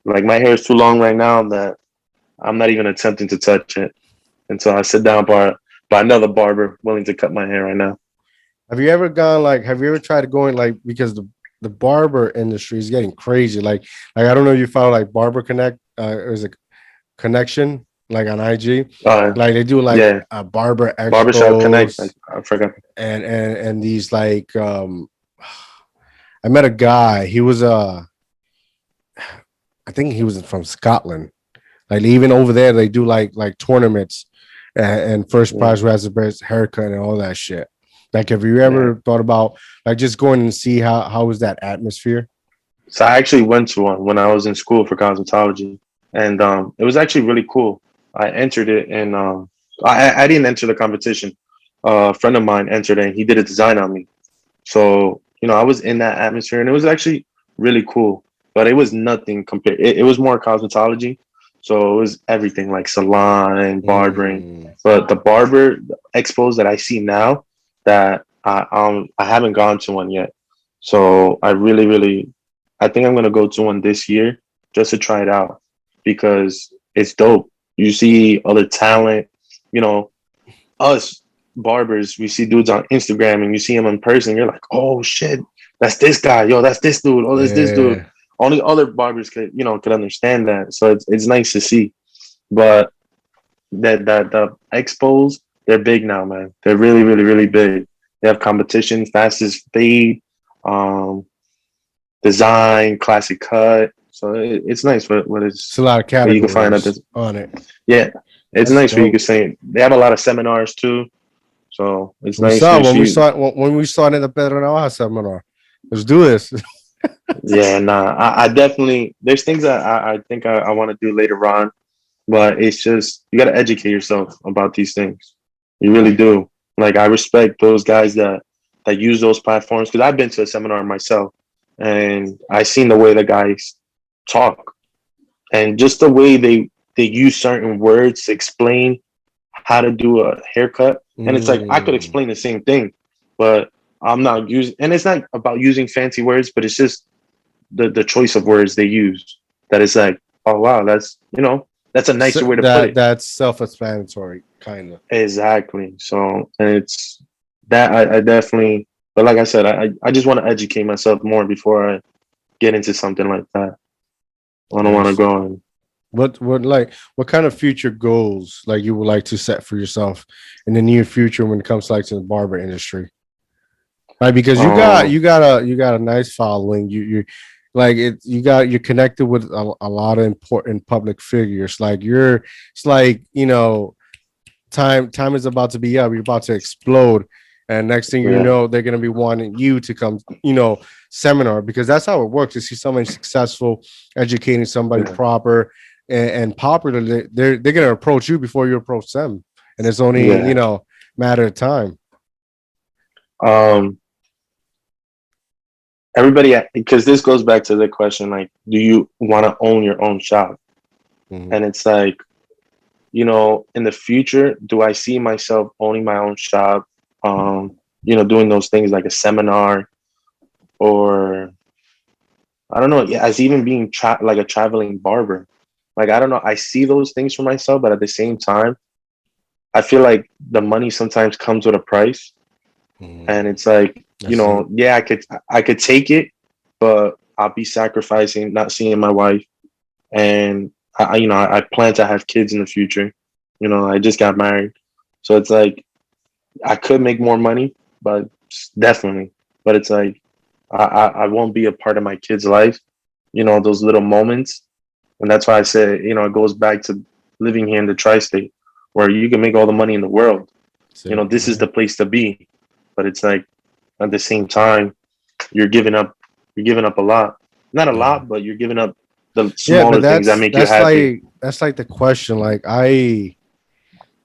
[SPEAKER 2] Like my hair is too long right now that I'm not even attempting to touch it until I sit down by another barber willing to cut my hair right now.
[SPEAKER 1] have you ever gone like have you ever tried to go in like because the barber industry is getting crazy. Like I don't know if you follow like Barber Connect there's a connection like on IG.
[SPEAKER 2] Uh,
[SPEAKER 1] Like they do like
[SPEAKER 2] yeah,
[SPEAKER 1] barber
[SPEAKER 2] Barbershop Connect.
[SPEAKER 1] expos
[SPEAKER 2] I forgot.
[SPEAKER 1] and these like I met a guy. He was I think he was from Scotland. Like even over there, they do like tournaments and first
[SPEAKER 2] Yeah,
[SPEAKER 1] prize who has the best haircut and all that shit. Like, have you
[SPEAKER 2] yeah.
[SPEAKER 1] ever thought about like just going and see how is that atmosphere?
[SPEAKER 2] So I actually went to one when I was in school for cosmetology, and it was actually really cool. I entered it, and I didn't enter the competition. A friend of mine entered, and he did a design on me. So I was in that atmosphere, and it was actually really cool. But it was nothing compared. It was more cosmetology, so it was everything like salon and barbering.
[SPEAKER 1] Mm,
[SPEAKER 2] But the barber expos that I see now, that I haven't gone to one yet. So I really really, I think I'm gonna go to one this year just to try it out because it's dope. You see other talent. you know, us barbers, we see dudes on Instagram and you see him in person, you're like, oh shit, that's this guy, yo, that's this dude, oh, that's this dude.
[SPEAKER 1] Yeah.
[SPEAKER 2] Only other barbers could, could understand that. So it's nice to see. But that the expos, they're big now, man. They're really, really, really big. They have competition, fastest fade, um, design, classic cut. So it's nice what
[SPEAKER 1] It's a lot of
[SPEAKER 2] what you can find at
[SPEAKER 1] categories
[SPEAKER 2] this.
[SPEAKER 1] on it.
[SPEAKER 2] Yeah, it's
[SPEAKER 1] That's
[SPEAKER 2] nice where you
[SPEAKER 1] dope.
[SPEAKER 2] can say they have a lot of seminars too. So it's
[SPEAKER 1] We
[SPEAKER 2] nice.
[SPEAKER 1] saw
[SPEAKER 2] Make sure you,
[SPEAKER 1] when we started the Pedro Navaja seminar. Let's do this.
[SPEAKER 2] yeah, nah. I definitely there's things that I think I want to do later on, but it's just you got to educate yourself about these things. You really do. Like I respect those guys that use those platforms because I've been to a seminar myself, and I seen the way the guys talk and just the way they use certain words to explain how to do a haircut. And it's like I could
[SPEAKER 1] Mm.
[SPEAKER 2] explain the same thing, but I'm not using. And it's not about using fancy words, but it's just the choice of words they use. That is like, oh wow, that's a
[SPEAKER 1] So
[SPEAKER 2] nicer way to put
[SPEAKER 1] that
[SPEAKER 2] it.
[SPEAKER 1] that's self-explanatory, kind of.
[SPEAKER 2] Exactly. So, and it's that I definitely, but like I said, I just want to educate myself more before I get into something like that. I don't want to
[SPEAKER 1] Nice.
[SPEAKER 2] go and
[SPEAKER 1] What kind of future goals like you would like to set for yourself in the near future when it comes like to the barber industry? Right, because
[SPEAKER 2] um
[SPEAKER 1] you got a nice following. You like it. You're connected with a lot of important public figures. Like it's like time is about to be up. You're about to explode, and next thing you
[SPEAKER 2] yeah,
[SPEAKER 1] know, they're gonna be wanting you to come, seminar because that's how it works. You see somebody successful, educating somebody
[SPEAKER 2] yeah,
[SPEAKER 1] proper and popular. They're gonna approach you before you approach them, and it's only
[SPEAKER 2] yeah.
[SPEAKER 1] matter of time.
[SPEAKER 2] Um everybody, because this goes back to the question like, do you want to own your own shop?
[SPEAKER 1] Mhm.
[SPEAKER 2] And it's like, in the future, do I see myself owning my own shop? Doing those things like a seminar or I don't know, yeah, as even being like a traveling barber. Like I don't know, I see those things for myself, but at the same time, I feel like the money sometimes comes with a price, and
[SPEAKER 1] Mhm.
[SPEAKER 2] it's like,
[SPEAKER 1] That's it.
[SPEAKER 2] yeah, I could take it, but I'll be sacrificing not seeing my wife, and I plan to have kids in the future. I just got married, so it's like I could make more money, but definitely, but it's like I won't be a part of my kid's life. Those little moments, and that's why I say it goes back to living here in the tri-state, where you can make all the money in the world.
[SPEAKER 1] That's it.
[SPEAKER 2] This is
[SPEAKER 1] Yeah.
[SPEAKER 2] the place to be, but it's like at the same time you're giving up. You're giving up a lot, not a
[SPEAKER 1] Yeah.
[SPEAKER 2] lot, but you're giving up the
[SPEAKER 1] Yeah, but
[SPEAKER 2] smaller things that
[SPEAKER 1] that's
[SPEAKER 2] make you
[SPEAKER 1] that's
[SPEAKER 2] happy.
[SPEAKER 1] like that's like the question. Like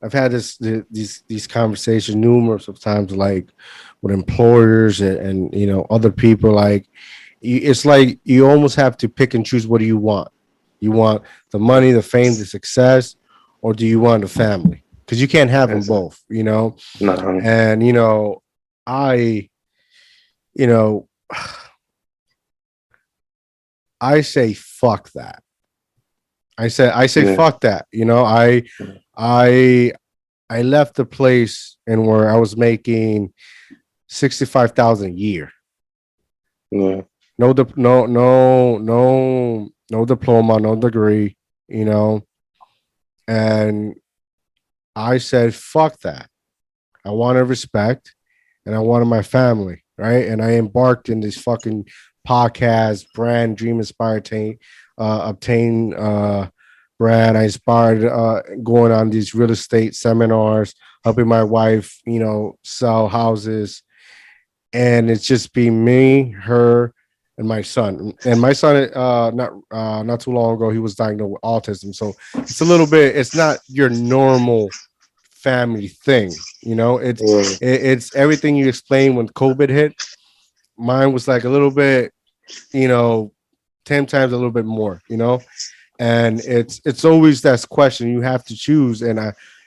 [SPEAKER 1] I've had these conversations numerous of times, like with employers and other people. Like it's like you almost have to pick and choose. What do you want? You want the money, the fame, the success, or do you want the family? Because you can't have them
[SPEAKER 2] It's like,
[SPEAKER 1] both. You know,
[SPEAKER 2] no,
[SPEAKER 1] and I you know I say fuck that. I say
[SPEAKER 2] yeah,
[SPEAKER 1] fuck that. I I left the place and where I was making 65,000 a year.
[SPEAKER 2] yeah,
[SPEAKER 1] No diploma, no degree, you know. And I said, fuck that. I wanted respect and I wanted my family, right? And I embarked in this fucking podcast, brand, dream inspired, obtain brand. I inspired going on these real estate seminars, helping my wife, sell houses, and it's just been me, her, and my son. And my son, not too long ago, he was diagnosed with autism. So it's a little bit. It's not your normal family thing.
[SPEAKER 2] yeah.
[SPEAKER 1] It's everything you explained when COVID hit. Mine was like a little bit, you know, 10 times a little bit more. And it's always that question you have to choose, and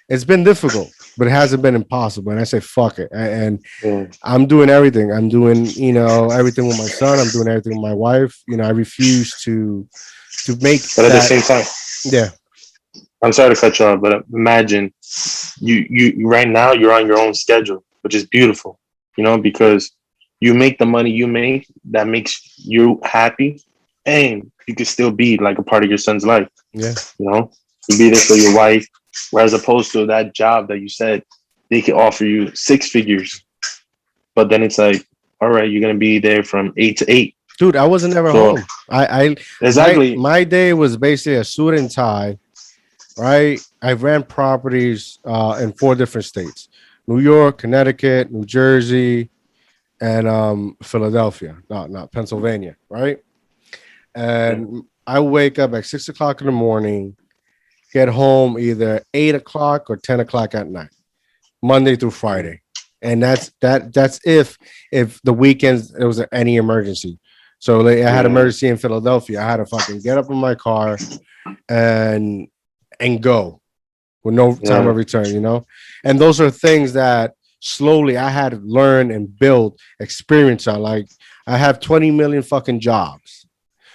[SPEAKER 1] it's been difficult, but it hasn't been impossible. And I say fuck it, and
[SPEAKER 2] Yeah.
[SPEAKER 1] I'm doing everything. I'm doing, everything with my son. I'm doing everything with my wife. I refuse to make
[SPEAKER 2] But at the
[SPEAKER 1] that.
[SPEAKER 2] same time,
[SPEAKER 1] Yeah.
[SPEAKER 2] I'm sorry to cut you off, but imagine you right now you're on your own schedule, which is beautiful, because you make the money you make that makes you happy, and you can still be like a part of your son's life.
[SPEAKER 1] Yeah.
[SPEAKER 2] You know, you be there for your wife, whereas opposed to that job that you said they could offer you six figures, but then it's like, all right, you're gonna be there from 8 to 8.
[SPEAKER 1] Dude, I wasn't ever
[SPEAKER 2] So
[SPEAKER 1] home. I my
[SPEAKER 2] exactly,
[SPEAKER 1] my day was basically a suit and tie, right? I ran properties in four different states: New York, Connecticut, New Jersey, and Philadelphia. Not Pennsylvania, right?
[SPEAKER 2] yeah,
[SPEAKER 1] And I wake up at 6 o'clock in the morning, get home either 8 o'clock or 10 o'clock at night, Monday through Friday. And that's if the weekends there was any emergency. So like, I had
[SPEAKER 2] yeah,
[SPEAKER 1] emergency in Philadelphia. I had to fucking get up in my car and go with no time
[SPEAKER 2] yeah,
[SPEAKER 1] of return. And those are things that slowly I had to learn and build experience on. Like I have 20 million fucking jobs.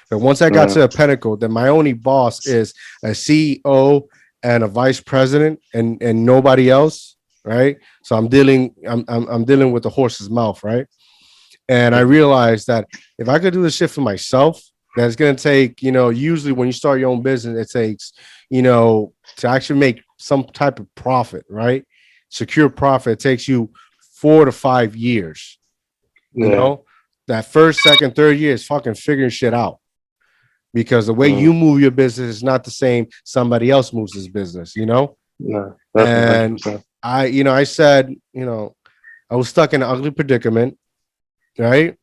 [SPEAKER 1] But once I got
[SPEAKER 2] yeah,
[SPEAKER 1] to a pinnacle, then my only boss is a CEO and a vice president and nobody else, right? So I'm dealing with the horse's mouth, right? And I realized that if I could do this shit for myself, that's gonna take, usually when you start your own business, it takes, to actually make some type of profit, right? Secure profit, it takes you 4 to 5 years, you
[SPEAKER 2] yeah,
[SPEAKER 1] know. That first, second, third year is fucking figuring shit out because the way
[SPEAKER 2] yeah,
[SPEAKER 1] you move your business is not the same somebody else moves his business.
[SPEAKER 2] yeah, definitely, hundred
[SPEAKER 1] And
[SPEAKER 2] percent.
[SPEAKER 1] I said, I was stuck in an ugly predicament, right?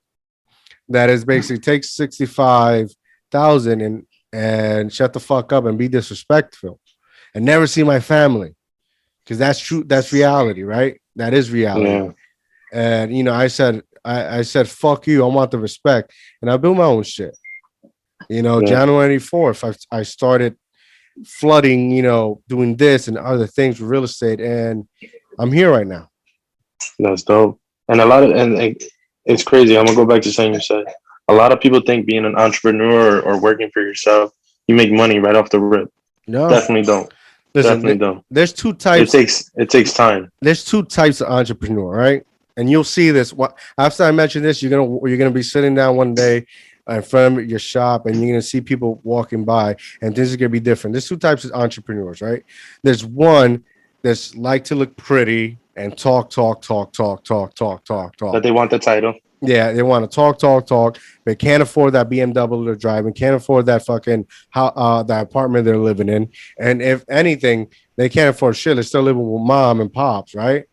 [SPEAKER 1] That is basically take 65,000 and shut the fuck up and be disrespectful and never see my family because that's true. That's reality, right? That is reality.
[SPEAKER 2] Yeah,
[SPEAKER 1] And I said fuck you. I want the respect, and I built my own shit.
[SPEAKER 2] yeah,
[SPEAKER 1] January 4th, I started flooding, doing this and other things with real estate, and I'm here right now.
[SPEAKER 2] that's dope. And a lot of and it's crazy. I'm gonna go back to something you said. A lot of people think being an entrepreneur or working for yourself, you make money right off the rip.
[SPEAKER 1] No,
[SPEAKER 2] Definitely don't.
[SPEAKER 1] listen,
[SPEAKER 2] Definitely don't.
[SPEAKER 1] there's two
[SPEAKER 2] It
[SPEAKER 1] types.
[SPEAKER 2] takes it takes time.
[SPEAKER 1] There's two types of entrepreneur, right? And you'll see this. What after I mention this, you're gonna be sitting down one day in front of your shop, and you're gonna see people walking by, and this is gonna be different. There's two types of entrepreneurs, right? There's one that's like to look pretty and talk, talk, talk, talk, talk, talk, talk,
[SPEAKER 2] That
[SPEAKER 1] talk.
[SPEAKER 2] they want the title.
[SPEAKER 1] Yeah, they want to talk, talk, talk, but can't afford that BMW they're driving, can't afford that fucking that apartment they're living in, and if anything, they can't afford shit. They're still living with mom and pops, right?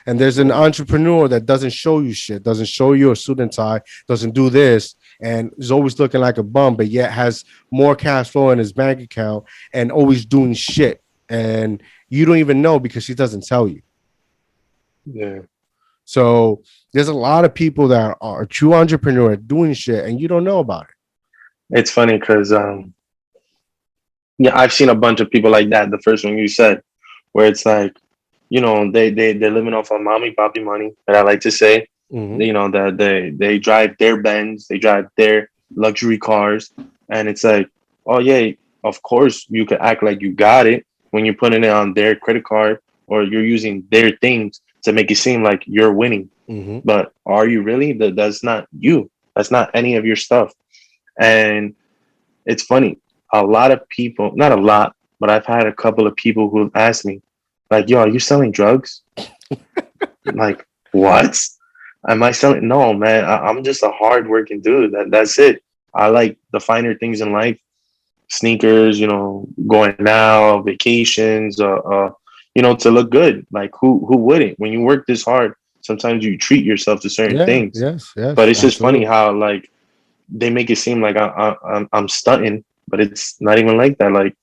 [SPEAKER 1] And there's an
[SPEAKER 2] Yeah,
[SPEAKER 1] entrepreneur that doesn't show you shit, doesn't show you a suit and tie, doesn't do this, and is always looking like a bum, but yet has more cash flow in his bank account and always doing shit, and you don't even know because he doesn't tell you.
[SPEAKER 2] yeah.
[SPEAKER 1] So there's a lot of people that are true entrepreneur doing shit and you don't know about it.
[SPEAKER 2] It's funny because yeah, I've seen a bunch of people like that. The first one you said, where it's like, they're living off of mommy poppy money. That I like to say,
[SPEAKER 1] Mm-hmm.
[SPEAKER 2] that they drive their Benz, they drive their luxury cars, and it's like, oh yeah, of course you could act like you got it when you're putting it on their credit card or you're using their things to make it seem like you're winning.
[SPEAKER 1] Mm-hmm.
[SPEAKER 2] But are you really? That's not you. That's not any of your stuff. And it's funny. A lot of people, not a lot, but I've had a couple of people who have asked me, like, yo, are you selling drugs? Like, what? Am I selling? No, man. I'm just a hardworking dude. That's it. I like the finer things in life, sneakers, going out, vacations, to look good. Like, who wouldn't? When you work this hard, sometimes you treat yourself to certain
[SPEAKER 1] Yeah,
[SPEAKER 2] things.
[SPEAKER 1] yes,
[SPEAKER 2] But
[SPEAKER 1] yes,
[SPEAKER 2] it's just funny
[SPEAKER 1] absolutely.
[SPEAKER 2] how like they make it seem like I'm stunting, but it's not even like that. Like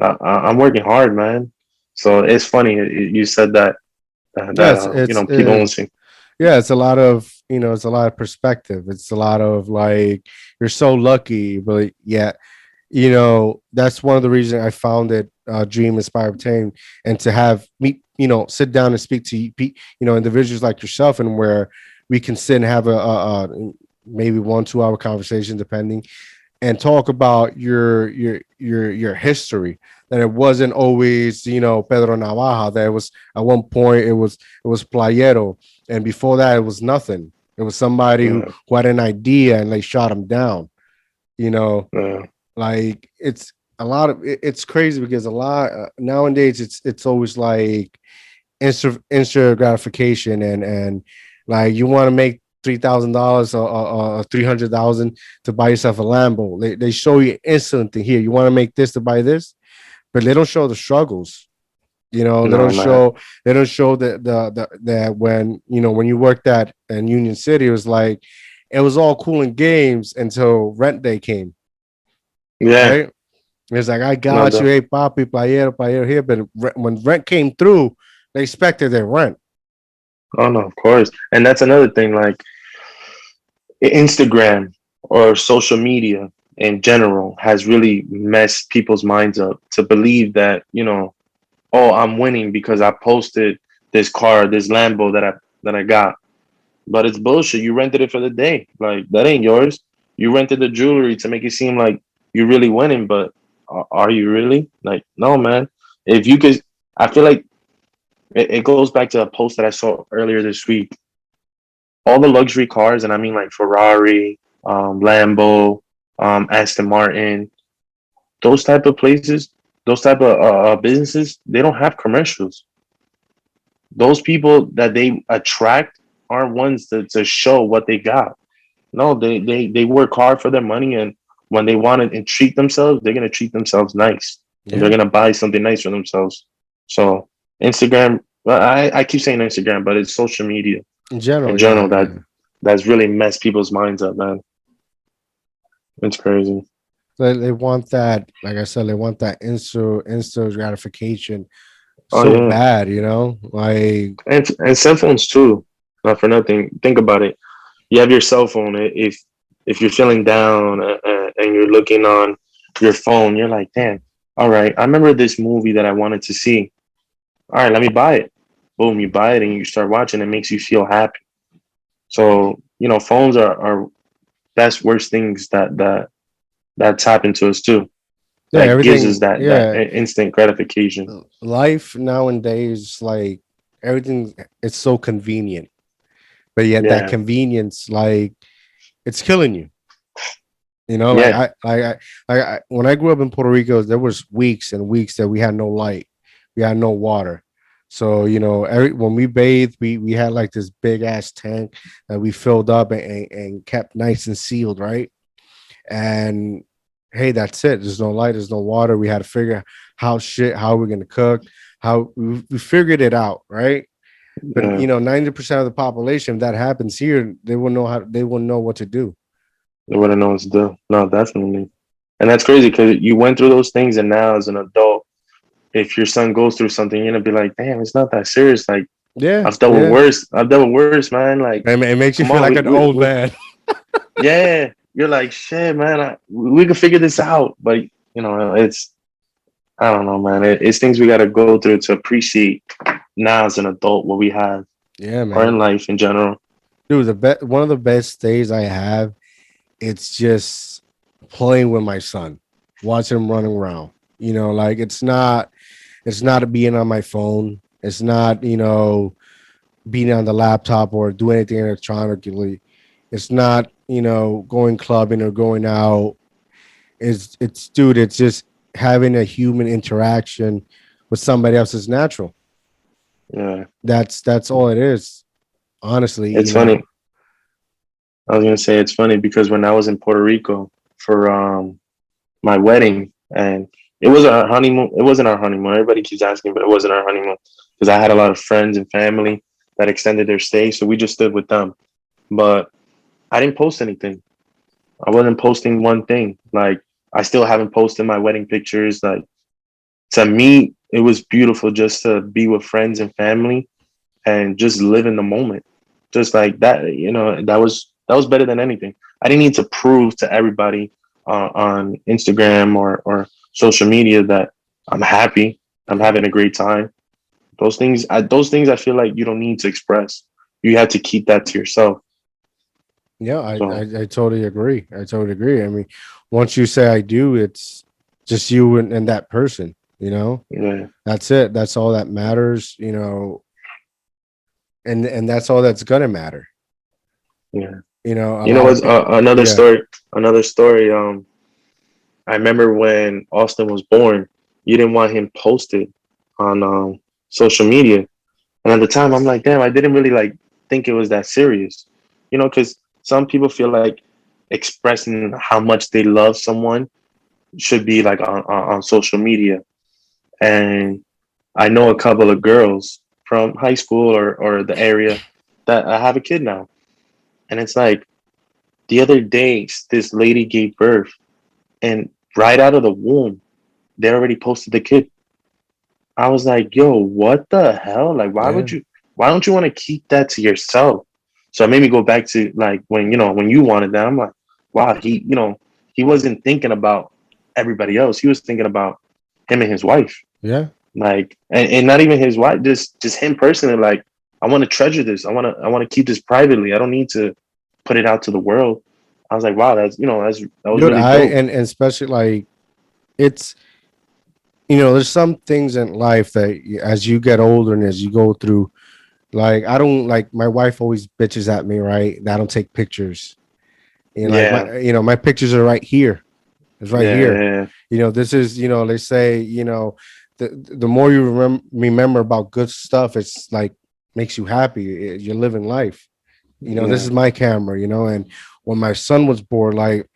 [SPEAKER 2] I'm working hard, man. So it's funny you said that
[SPEAKER 1] Yes, it's
[SPEAKER 2] people won't see.
[SPEAKER 1] yeah, it's a lot of it's a lot of perspective. It's a lot of like you're so lucky, but yeah, that's one of the reasons I founded Dream Inspire Obtain, and to have me sit down and speak to individuals like yourself, and where we can sit and have a maybe 1-2 hour conversation depending, and talk about your history. That it wasn't always, Pedro Navaja. That it was at one point it was Playero, and before that it was nothing. It was somebody
[SPEAKER 2] Yeah,
[SPEAKER 1] who had an idea and they shot him down. You know,
[SPEAKER 2] yeah,
[SPEAKER 1] like it's a lot of it's crazy because a lot nowadays it's always like instant gratification, and like you want to make $3,000 or 300,000 to buy yourself a Lambo. They show you instantly, here you want to make this to buy this, but they don't show the struggles. They
[SPEAKER 2] no,
[SPEAKER 1] don't
[SPEAKER 2] man.
[SPEAKER 1] show that when when you worked at in Union City, it was like it was all cool and games until rent day came,
[SPEAKER 2] Yeah,
[SPEAKER 1] right? It's like, I
[SPEAKER 2] no,
[SPEAKER 1] got you, hey papi, playero here, but when rent came through, they expected their rent.
[SPEAKER 2] oh no, of course. And that's another thing, like Instagram or social media in general has really messed people's minds up to believe that, oh, I'm winning because I posted this car, this Lambo that I got. But it's bullshit. You rented it for the day. Like that ain't yours. You rented the jewelry to make it seem like you're really winning, but are you really? Like, no, man. If you could, I feel like it goes back to a post that I saw earlier this week. All the luxury cars, and I mean like Ferrari, Lambo, Aston Martin, those type of places, those type of businesses, they don't have commercials. Those people that they attract aren't ones to show what they got. No, they work hard for their money, and when they want to treat themselves, they're gonna treat themselves nice, and they're
[SPEAKER 1] Yeah,
[SPEAKER 2] gonna buy something nice for themselves. So Instagram, well, I keep saying Instagram, but it's social media
[SPEAKER 1] in
[SPEAKER 2] in
[SPEAKER 1] general,
[SPEAKER 2] general
[SPEAKER 1] yeah,
[SPEAKER 2] that
[SPEAKER 1] yeah.
[SPEAKER 2] that's really messed people's minds up, man. It's crazy.
[SPEAKER 1] They want that, like I said, they want that instant gratification
[SPEAKER 2] Oh
[SPEAKER 1] so
[SPEAKER 2] yeah,
[SPEAKER 1] bad, like
[SPEAKER 2] and cell phones too. Not for nothing. Think about it. You have your cell phone. If you're feeling down and you're looking on your phone, you're like, damn. All right, I remember this movie that I wanted to see. All right, let me buy it. Boom, you buy it and you start watching. It makes you feel happy. So phones are best worst things that's happened to us too.
[SPEAKER 1] yeah,
[SPEAKER 2] That gives us
[SPEAKER 1] everything,
[SPEAKER 2] that
[SPEAKER 1] yeah.
[SPEAKER 2] instant gratification.
[SPEAKER 1] Life nowadays, like everything, it's so convenient, but yet that
[SPEAKER 2] Yeah,
[SPEAKER 1] convenience, like it's killing you. Like
[SPEAKER 2] yeah,
[SPEAKER 1] when I grew up in Puerto Rico, there was weeks and weeks that we had no light, we had no water. So when we bathed, we had like this big ass tank that we filled up and kept nice and sealed, right? And hey, that's it. There's no light, there's no water. We had to figure how we're gonna cook, how we figured it out, right? But
[SPEAKER 2] yeah.
[SPEAKER 1] 90% of the population, if that happens here, they wouldn't know what to do.
[SPEAKER 2] They wouldn't know what to do. No, definitely. And that's crazy because you went through those things, and now as an adult, if your son goes through something, you're gonna be like, "Damn, it's not that serious." Like
[SPEAKER 1] Yeah,
[SPEAKER 2] I've dealt with
[SPEAKER 1] yeah.
[SPEAKER 2] worse. I've dealt with worse, man. Like,
[SPEAKER 1] And it makes you
[SPEAKER 2] come
[SPEAKER 1] feel
[SPEAKER 2] on,
[SPEAKER 1] like an old man.
[SPEAKER 2] yeah. You're like, shit, man. We can figure this out, but it's I don't know, man. It's things we got to go through to appreciate now as an adult what we have
[SPEAKER 1] Yeah,
[SPEAKER 2] or in
[SPEAKER 1] man.
[SPEAKER 2] life in general.
[SPEAKER 1] Dude, one of the best days I have, it's just playing with my son, watching him running around. Like it's not being on my phone. It's not, being on the laptop or do anything electronically. It's not, going clubbing or going out. It's dude, it's just having a human interaction with somebody else is natural.
[SPEAKER 2] Yeah,
[SPEAKER 1] That's all it is. Honestly,
[SPEAKER 2] it's funny. I was gonna say it's funny because when I was in Puerto Rico for my wedding, and it was our honeymoon. It wasn't our honeymoon. Everybody keeps asking, but it wasn't our honeymoon because I had a lot of friends and family that extended their stay, so we just stood with them. But I didn't post anything. I wasn't posting one thing. Like I still haven't posted my wedding pictures. Like to me, it was beautiful just to be with friends and family and just live in the moment. Just like that, that was better than anything. I didn't need to prove to everybody on Instagram or social media that I'm happy, I'm
[SPEAKER 1] Yeah.
[SPEAKER 2] having a great time. Those things I feel like you don't need to express. You have to keep that to yourself.
[SPEAKER 1] Yeah,
[SPEAKER 2] So
[SPEAKER 1] I totally agree. I totally agree. I mean, once you say I do, it's just you and that person, you know?
[SPEAKER 2] yeah,
[SPEAKER 1] That's it. That's all that matters, and that's all that's gonna matter.
[SPEAKER 2] yeah.
[SPEAKER 1] A
[SPEAKER 2] You know
[SPEAKER 1] lot of
[SPEAKER 2] what's
[SPEAKER 1] people.
[SPEAKER 2] another
[SPEAKER 1] Yeah,
[SPEAKER 2] story? Another story. I remember when Austin was born, you didn't want him posted on social media, and at the time, I'm like, damn, I didn't really like think it was that serious, because some people feel like expressing how much they love someone should be like on social media, and I know a couple of girls from high school or the area that I have a kid now, and it's like the other day, this lady gave birth, and right out of the womb, they already posted the kid. I was like, yo, what the hell? Like,
[SPEAKER 1] yeah,
[SPEAKER 2] why don't you want to keep that to yourself? So it made me go back to like when you wanted that. I'm like, wow, he wasn't thinking about everybody else. He was thinking about him and his wife.
[SPEAKER 1] yeah,
[SPEAKER 2] Like, and not even his wife, just him personally. Like, I want to treasure this. I want to keep this privately. I don't need to put it out to the world. I was like, wow, that was
[SPEAKER 1] dude.
[SPEAKER 2] really
[SPEAKER 1] I
[SPEAKER 2] dope.
[SPEAKER 1] and especially like it's there's some things in life that as you get older and as you go through, like I don't like my wife always bitches at me, right? That I don't take pictures. And like
[SPEAKER 2] Yeah,
[SPEAKER 1] my pictures are right here. It's right
[SPEAKER 2] yeah,
[SPEAKER 1] here.
[SPEAKER 2] yeah,
[SPEAKER 1] This is, they say, the more you remember about good stuff, it's like makes you happy. You're living life. This
[SPEAKER 2] yeah.
[SPEAKER 1] is my camera, and when my son was born, like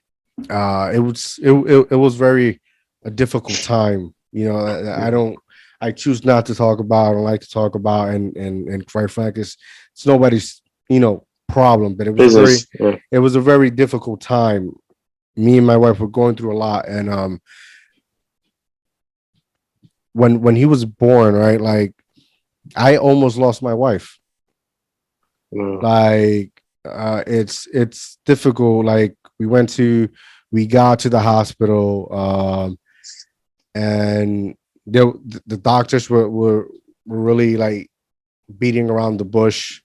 [SPEAKER 1] it was very a difficult time. I
[SPEAKER 2] Yeah.
[SPEAKER 1] don't I choose not to talk about, I don't like to talk about, and quite frankly, it's nobody's, problem, but
[SPEAKER 2] Business. Yeah.
[SPEAKER 1] it was a very difficult time. Me and my wife were going through a lot, and when he was born, right, like I almost lost my wife.
[SPEAKER 2] Mm,
[SPEAKER 1] Like it's difficult. Like we got to the hospital, and the doctors were really like beating around the bush,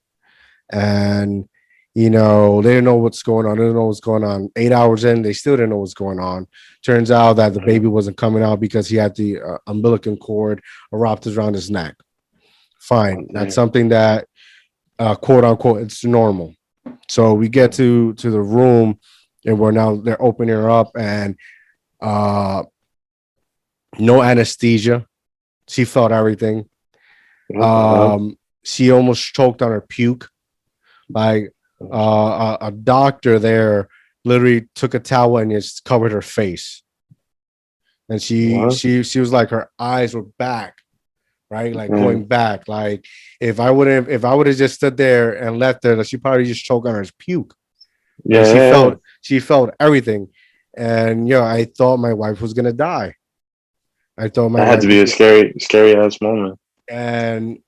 [SPEAKER 1] and they didn't know what's going on. They didn't know what's going on. 8 hours in, they still didn't know what's going on. Turns out that the
[SPEAKER 2] mm,
[SPEAKER 1] baby wasn't coming out because he had the umbilical cord wrapped around his neck. Fine, that's
[SPEAKER 2] okay.
[SPEAKER 1] something that quote unquote it's normal. So we get
[SPEAKER 2] Mm,
[SPEAKER 1] to the room, and they're opening her up, and uh no anesthesia. She felt everything.
[SPEAKER 2] what the hell?
[SPEAKER 1] She almost choked on her puke. Like a doctor there literally took a towel and just covered her face, and
[SPEAKER 2] What?
[SPEAKER 1] she was like her eyes were back, right, like
[SPEAKER 2] Mm,
[SPEAKER 1] going back. Like if I would have just stood there and left her, she probably just choked on her puke.
[SPEAKER 2] yeah,
[SPEAKER 1] Like
[SPEAKER 2] yeah, yeah.
[SPEAKER 1] she felt everything, and I thought my wife was gonna die. I thought my
[SPEAKER 2] That had
[SPEAKER 1] wife
[SPEAKER 2] to be
[SPEAKER 1] was,
[SPEAKER 2] a scary, scary ass moment.
[SPEAKER 1] and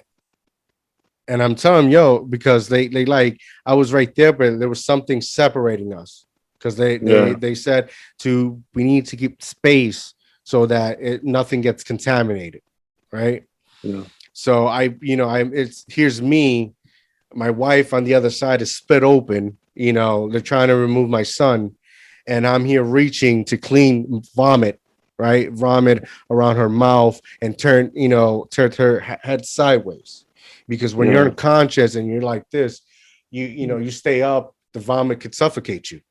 [SPEAKER 1] I'm telling them, because they like I was right there, but there was something separating us because
[SPEAKER 2] Yeah,
[SPEAKER 1] they said we need to keep space so that nothing gets contaminated, right?
[SPEAKER 2] yeah,
[SPEAKER 1] So it's here's me, my wife on the other side is split open. They're trying to remove my son, and I'm here reaching to clean vomit, right? Vomit around her mouth and turn her head sideways. Because when you're
[SPEAKER 2] yeah.
[SPEAKER 1] unconscious and you're like this, you stay up, the vomit could suffocate you.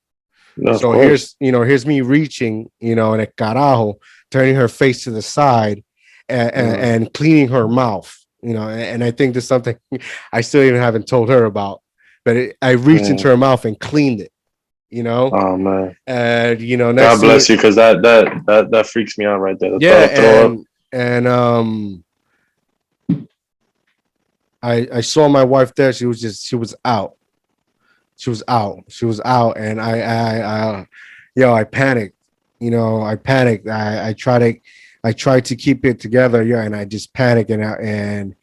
[SPEAKER 2] No, of
[SPEAKER 1] So
[SPEAKER 2] course.
[SPEAKER 1] here's me reaching, and a carajo, turning her face to the side,
[SPEAKER 2] Mm,
[SPEAKER 1] and cleaning her mouth, and I think there's something I still even haven't told her about, but I reached into
[SPEAKER 2] yeah.
[SPEAKER 1] her mouth and cleaned it, you know,
[SPEAKER 2] Oh man.
[SPEAKER 1] and next
[SPEAKER 2] God
[SPEAKER 1] thing
[SPEAKER 2] bless you, because that freaks me out right there. The thought
[SPEAKER 1] yeah,
[SPEAKER 2] of throw up.
[SPEAKER 1] and I saw my wife there. She was out, and I panicked. I panicked. I tried to keep it together, and I just panicked, and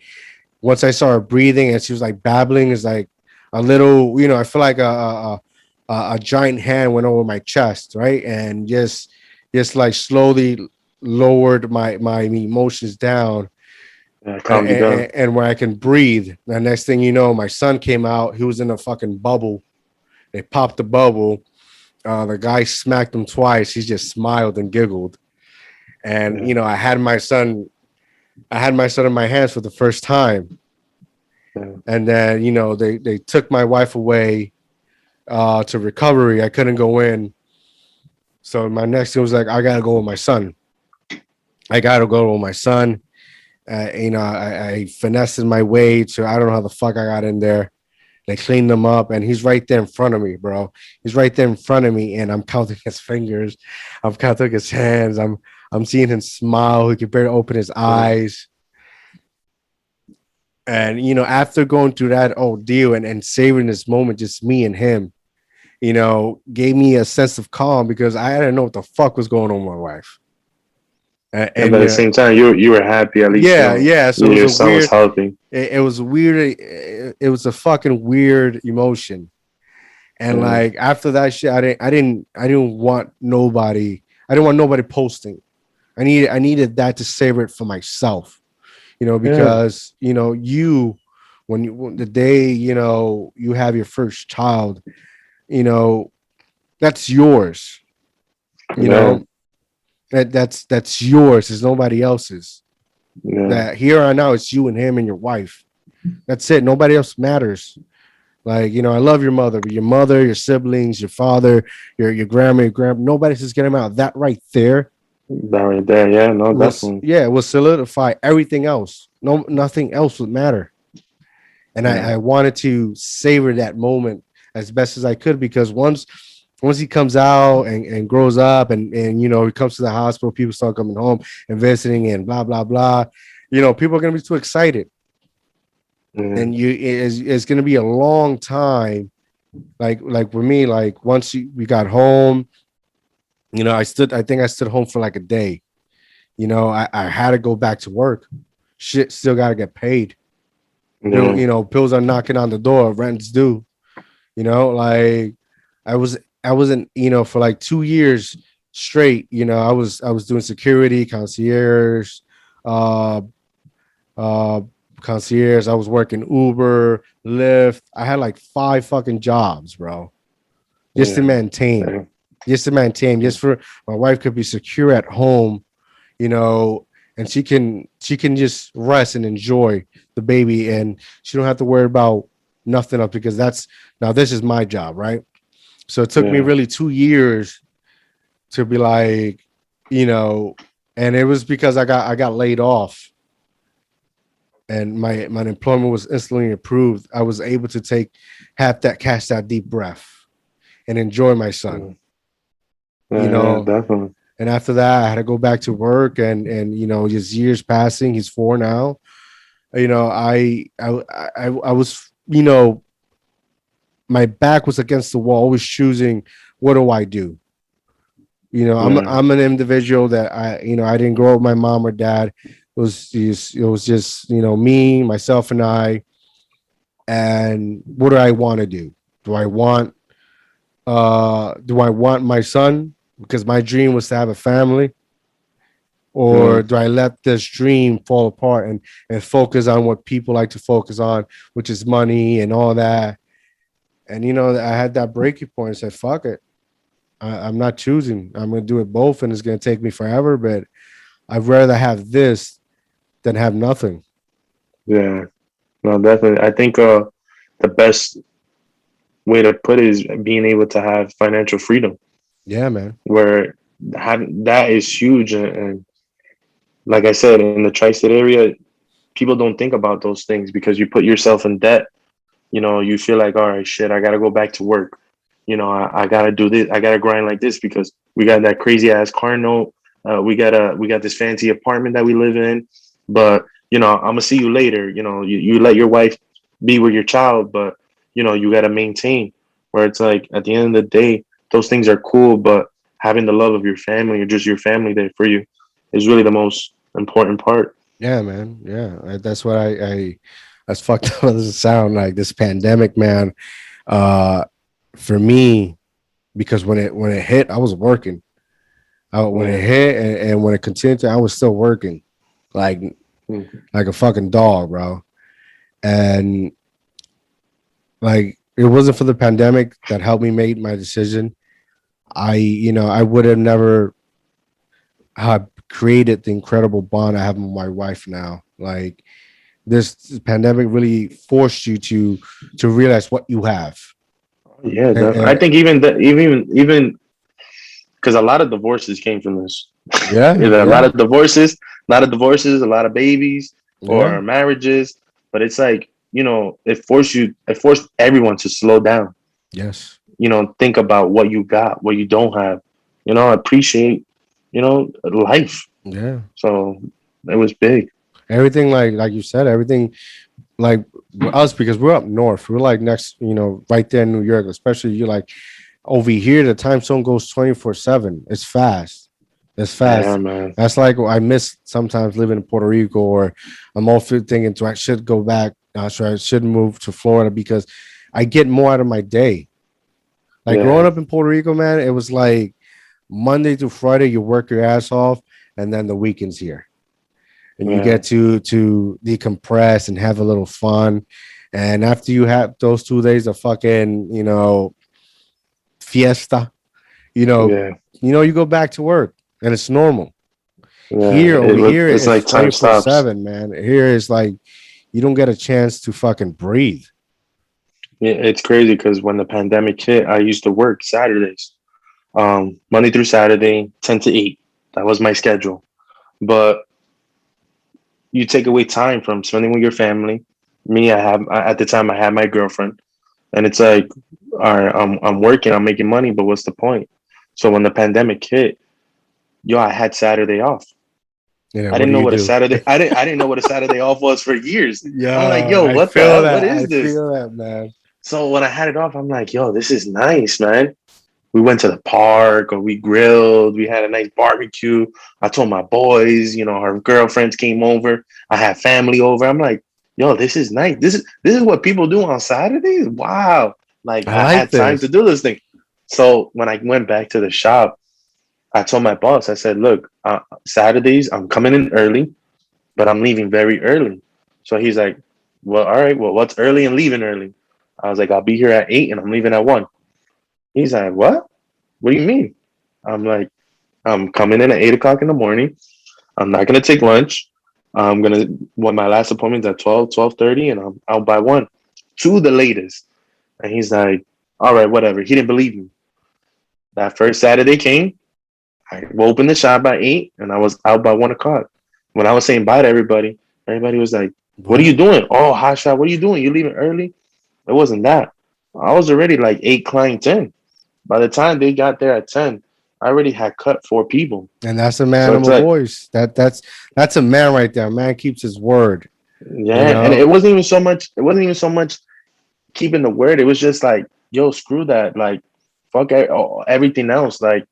[SPEAKER 1] once I saw her breathing, and she was like babbling, is like a little, I feel like a giant hand went over my chest, right, and just like slowly lowered my emotions down,
[SPEAKER 2] Yeah, calm you down.
[SPEAKER 1] and where I can breathe. The next thing you know, my son came out. He was in a fucking bubble, They popped the bubble. The guy smacked him twice. He just smiled and giggled. And
[SPEAKER 2] Yeah.
[SPEAKER 1] I had my son. I had my son in my hands for the first time.
[SPEAKER 2] Yeah.
[SPEAKER 1] And then they took my wife away to recovery. I couldn't go in. So my next thing was like, I gotta go with my son. I gotta go with my son. I finessed my way to, I don't know how the fuck I got in there. They cleaned him up, and he's right there in front of me, bro. He's right there in front of me, and I'm counting his fingers. I'm counting his hands. I'm seeing him smile. He can barely open his
[SPEAKER 2] Yeah.
[SPEAKER 1] eyes. And after going through that ordeal and savoring this moment, just me and him, gave me a sense of calm because I didn't know what the fuck was going on with my wife.
[SPEAKER 2] Yeah,
[SPEAKER 1] And
[SPEAKER 2] but at the same time, you were happy at least.
[SPEAKER 1] yeah, yeah. So it was
[SPEAKER 2] Your
[SPEAKER 1] a
[SPEAKER 2] son was
[SPEAKER 1] weird.
[SPEAKER 2] healthy.
[SPEAKER 1] It was weird. It was a fucking weird emotion. And
[SPEAKER 2] Yeah.
[SPEAKER 1] like after that shit, I didn't want nobody. I didn't want nobody posting. I needed that to savor it for myself.
[SPEAKER 2] Yeah.
[SPEAKER 1] Because when the day you have your first child, you know that's yours. You
[SPEAKER 2] Yeah.
[SPEAKER 1] know that's yours. It's nobody else's.
[SPEAKER 2] Yeah.
[SPEAKER 1] That here on now, it's you and him and your wife. That's it. Nobody else matters. Like, I love your mother, but your mother, your siblings, your father, your grandma, your grandpa, nobody's just getting out. That right there
[SPEAKER 2] That right there. Yeah. No,
[SPEAKER 1] was,
[SPEAKER 2] definitely.
[SPEAKER 1] yeah, it will solidify everything else. No, nothing else would matter. And
[SPEAKER 2] Yeah.
[SPEAKER 1] I wanted to savor that moment as best as I could because once he comes out and grows up and he comes to the hospital, people start coming home and visiting and blah blah blah. People are gonna be too excited,
[SPEAKER 2] Yeah.
[SPEAKER 1] and it's gonna be a long time. Like for me, like once we got home, I think I stood home for like a day. I had to go back to work. Shit still gotta get paid.
[SPEAKER 2] Yeah.
[SPEAKER 1] Bills are knocking on the door, rent's due. Like I wasn't, for like 2 years straight, I was doing security, uh uh concierge. I was working Uber, Lyft. I had like 5 fucking jobs, bro. Just to
[SPEAKER 2] Yeah.
[SPEAKER 1] maintain.
[SPEAKER 2] Yeah.
[SPEAKER 1] Just for my wife could be secure at home, you know, and she can just rest and enjoy the baby, and she don't have to worry about nothing else because now this is my job, right? So it took me
[SPEAKER 2] Yeah.
[SPEAKER 1] really 2 years to be like, you know, and it was because I got laid off and my employment was instantly approved. I was able to have that catch that deep breath and enjoy my son,
[SPEAKER 2] Yeah.
[SPEAKER 1] you
[SPEAKER 2] Yeah.
[SPEAKER 1] know.
[SPEAKER 2] Definitely.
[SPEAKER 1] And after that, I had to go back to work, and just years passing. He's 4 now. I was, my back was against the wall, always choosing what do I do. I'm
[SPEAKER 2] Yeah.
[SPEAKER 1] I'm an individual that I didn't grow up with my mom or dad. It was just me, myself, and I. And what do I want to do? Do I want my son, because my dream was to have a family,
[SPEAKER 2] Yeah.
[SPEAKER 1] or do I let this dream fall apart and focus on what people like to focus on, which is money and all that? And I had that breaking point and said, "Fuck it, I'm not choosing. I'm gonna do it both, and it's gonna take me forever. But I'd rather have this than have nothing."
[SPEAKER 2] Yeah. No, definitely. I think the best way to put it is being able to have financial freedom,
[SPEAKER 1] Yeah, man.
[SPEAKER 2] where that is huge. And like I said, in the tri-state area, people don't think about those things because you put yourself in debt. You feel like, all right, shit, I gotta go back to work. I gotta do this. I gotta grind like this because we got that crazy ass car note. We got this fancy apartment that we live in. But I'm gonna see you later. You let your wife be with your child, but you gotta maintain. Where it's like at the end of the day, those things are cool, but having the love of your family or just your family there for you is really the most important part.
[SPEAKER 1] Yeah, man. Yeah, that's what as fucked up as it sound, like this pandemic, man. Uh, for me, because when it hit, I was working. When it
[SPEAKER 2] Yeah.
[SPEAKER 1] hit and when it continued to, I was still working, like
[SPEAKER 2] Mm.
[SPEAKER 1] like a fucking dog, bro. And like it wasn't for the pandemic that helped me make my decision, I would have never have created the incredible bond I have with my wife now. Like this pandemic really forced you to realize what you have.
[SPEAKER 2] Yeah, I
[SPEAKER 1] And
[SPEAKER 2] think even that, even because a lot of divorces came from this.
[SPEAKER 1] yeah,
[SPEAKER 2] Either
[SPEAKER 1] yeah,
[SPEAKER 2] a lot of babies,
[SPEAKER 1] yeah,
[SPEAKER 2] or marriages. But it's like, it forced everyone to slow down.
[SPEAKER 1] yes,
[SPEAKER 2] Think about what you got, what you don't have. Appreciate, life.
[SPEAKER 1] yeah.
[SPEAKER 2] So it was big.
[SPEAKER 1] Everything like you said, everything like us because we're up north. We're like next, right there in New York. Especially you like over here, the time zone goes 24/7. It's fast. It's
[SPEAKER 2] Yeah,
[SPEAKER 1] fast.
[SPEAKER 2] man.
[SPEAKER 1] That's like I miss sometimes living in Puerto Rico, or I'm also thinking, do I should go back? So I should move to Florida because I get more out of my day. Like growing
[SPEAKER 2] Yeah,
[SPEAKER 1] up in Puerto Rico, man, it was like Monday through Friday, you work your ass off, and then the weekends here, and you
[SPEAKER 2] yeah,
[SPEAKER 1] get to decompress and have a little fun. And after you have those 2 days of fucking, fiesta, you know,
[SPEAKER 2] yeah,
[SPEAKER 1] you go back to work and it's normal.
[SPEAKER 2] yeah.
[SPEAKER 1] Here over here,
[SPEAKER 2] It's
[SPEAKER 1] it's
[SPEAKER 2] like time
[SPEAKER 1] twenty four
[SPEAKER 2] stops.
[SPEAKER 1] seven, man. Here is like you don't get a chance to fucking breathe.
[SPEAKER 2] Yeah, it's crazy because when the pandemic hit, I used to work Saturdays, Monday through Saturday, 10 to 8. That was my schedule. But you take away time from spending with your family. At the time I had my girlfriend, and it's like, all right, I'm working, I'm making money, but what's the point? So when the pandemic hit, yo, I had Saturday off. I
[SPEAKER 1] What do
[SPEAKER 2] didn't know
[SPEAKER 1] you
[SPEAKER 2] what a
[SPEAKER 1] do?
[SPEAKER 2] Saturday. I didn't know what a Saturday off was for years. I'm like,
[SPEAKER 1] Yeah,
[SPEAKER 2] yo,
[SPEAKER 1] I
[SPEAKER 2] what the
[SPEAKER 1] feel
[SPEAKER 2] hell? What
[SPEAKER 1] that.
[SPEAKER 2] is
[SPEAKER 1] I
[SPEAKER 2] this?
[SPEAKER 1] feel that, man.
[SPEAKER 2] So when I had it off, I'm like, yo, this is nice, man. We went to the park, or we grilled. We had a nice barbecue. I told my boys, her girlfriends came over. I had family over. I'm like, yo, this is nice. This is what people do on Saturdays. Wow. Like
[SPEAKER 1] I
[SPEAKER 2] I
[SPEAKER 1] like
[SPEAKER 2] had time to
[SPEAKER 1] this.
[SPEAKER 2] do this thing. So when I went back to the shop, I told my boss, I said, look, Saturdays I'm coming in early, but I'm leaving very early. So he's like, well, all right. Well, what's early and leaving early? I was like, I'll be here at 8 and I'm leaving at 1. He's like, what? What do you mean? I'm like, I'm coming in at 8 o'clock in the morning. I'm not gonna take lunch. I'm gonna when my last appointment's at 12:30, and I'm out by 1, to the latest. And he's like, all right, whatever. He didn't believe me. That first Saturday came. I opened the shop by 8, and I was out by 1 o'clock. When I was saying bye to everybody, everybody was like, "What are you
[SPEAKER 1] What?
[SPEAKER 2] doing? Oh, hot shot. What are you doing? You leaving early?" It wasn't that. I was already like 8 clients in. By the time they got there at 10, I already had cut 4 people.
[SPEAKER 1] And that's a man
[SPEAKER 2] So
[SPEAKER 1] of
[SPEAKER 2] it's
[SPEAKER 1] my
[SPEAKER 2] like,
[SPEAKER 1] voice. That's a man right there. A man keeps his word. You
[SPEAKER 2] yeah, and
[SPEAKER 1] know.
[SPEAKER 2] it wasn't even so much keeping the word. It was just like, yo, screw that. Like, fuck everything else. Like,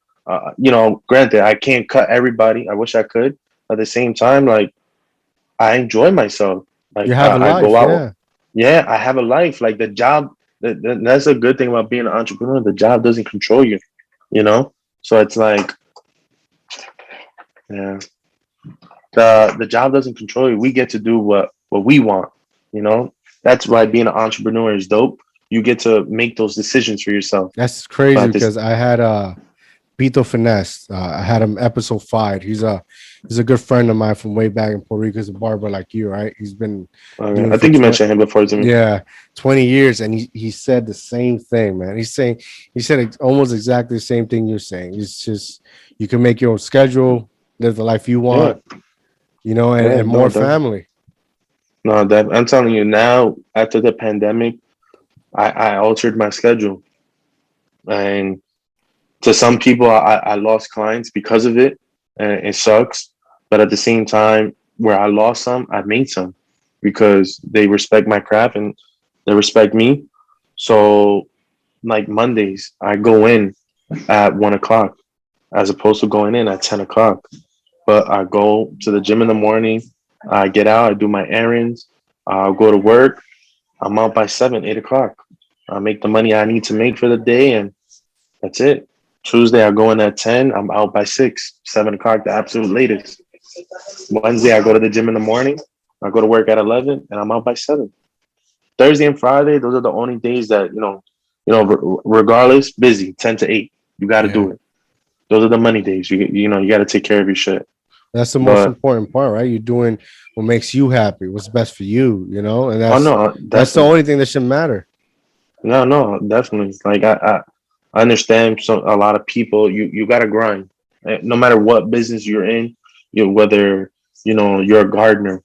[SPEAKER 2] granted, I can't cut everybody. I wish I could. At the same time, like, I enjoy myself.
[SPEAKER 1] You
[SPEAKER 2] Like,
[SPEAKER 1] have a
[SPEAKER 2] I go
[SPEAKER 1] life,
[SPEAKER 2] out.
[SPEAKER 1] yeah.
[SPEAKER 2] Yeah, I have a life. Like the job. That's a good thing about being an entrepreneur. The job doesn't control you. You know. So it's like, yeah, the job doesn't control you. We get to do what we want. You know. That's why being an entrepreneur is dope. You get to make those decisions for yourself.
[SPEAKER 1] That's crazy
[SPEAKER 2] But this,
[SPEAKER 1] because I had Pito Finesse. I had him episode 5. He's a good friend of mine from way back in Puerto Rico. He's a barber like you, right? He's been doing
[SPEAKER 2] I
[SPEAKER 1] it for
[SPEAKER 2] think you
[SPEAKER 1] 20,
[SPEAKER 2] mentioned him before to me.
[SPEAKER 1] yeah, 20 years, and he said the same thing, man. He said almost exactly the same thing you're saying. It's just you can make your own schedule, live the life you
[SPEAKER 2] Yeah,
[SPEAKER 1] want,
[SPEAKER 2] yeah,
[SPEAKER 1] and more
[SPEAKER 2] no,
[SPEAKER 1] family.
[SPEAKER 2] no. That I'm telling you now. After the pandemic, I altered my schedule, and to some people, I lost clients because of it, and it sucks. But at the same time, where I lost some, I made some because they respect my craft and they respect me. So, like Mondays, I go in at 1 o'clock as opposed to going in at 10 o'clock. But I go to the gym in the morning. I get out. I do my errands. I'll go to work. I'm out by 7, 8 o'clock. I make the money I need to make for the day, and that's it. Tuesday, I go in at 10. I'm out by 6, 7 o'clock, the absolute latest. Wednesday, I go to the gym in the morning. I go to work at 11, and I'm out by 7. Thursday and Friday, those are the only days that regardless, busy 10 to 8. You got to
[SPEAKER 1] Yeah.
[SPEAKER 2] do it. Those are the money days. You got to take care of your shit.
[SPEAKER 1] That's the most
[SPEAKER 2] But
[SPEAKER 1] important part, right? You're doing what makes you happy, what's best for you, and
[SPEAKER 2] oh no,
[SPEAKER 1] that's the
[SPEAKER 2] definitely.
[SPEAKER 1] only thing that should matter.
[SPEAKER 2] No, definitely. Like I understand. So a lot of people, you got to grind. No matter what business you're in, whether you're a gardener,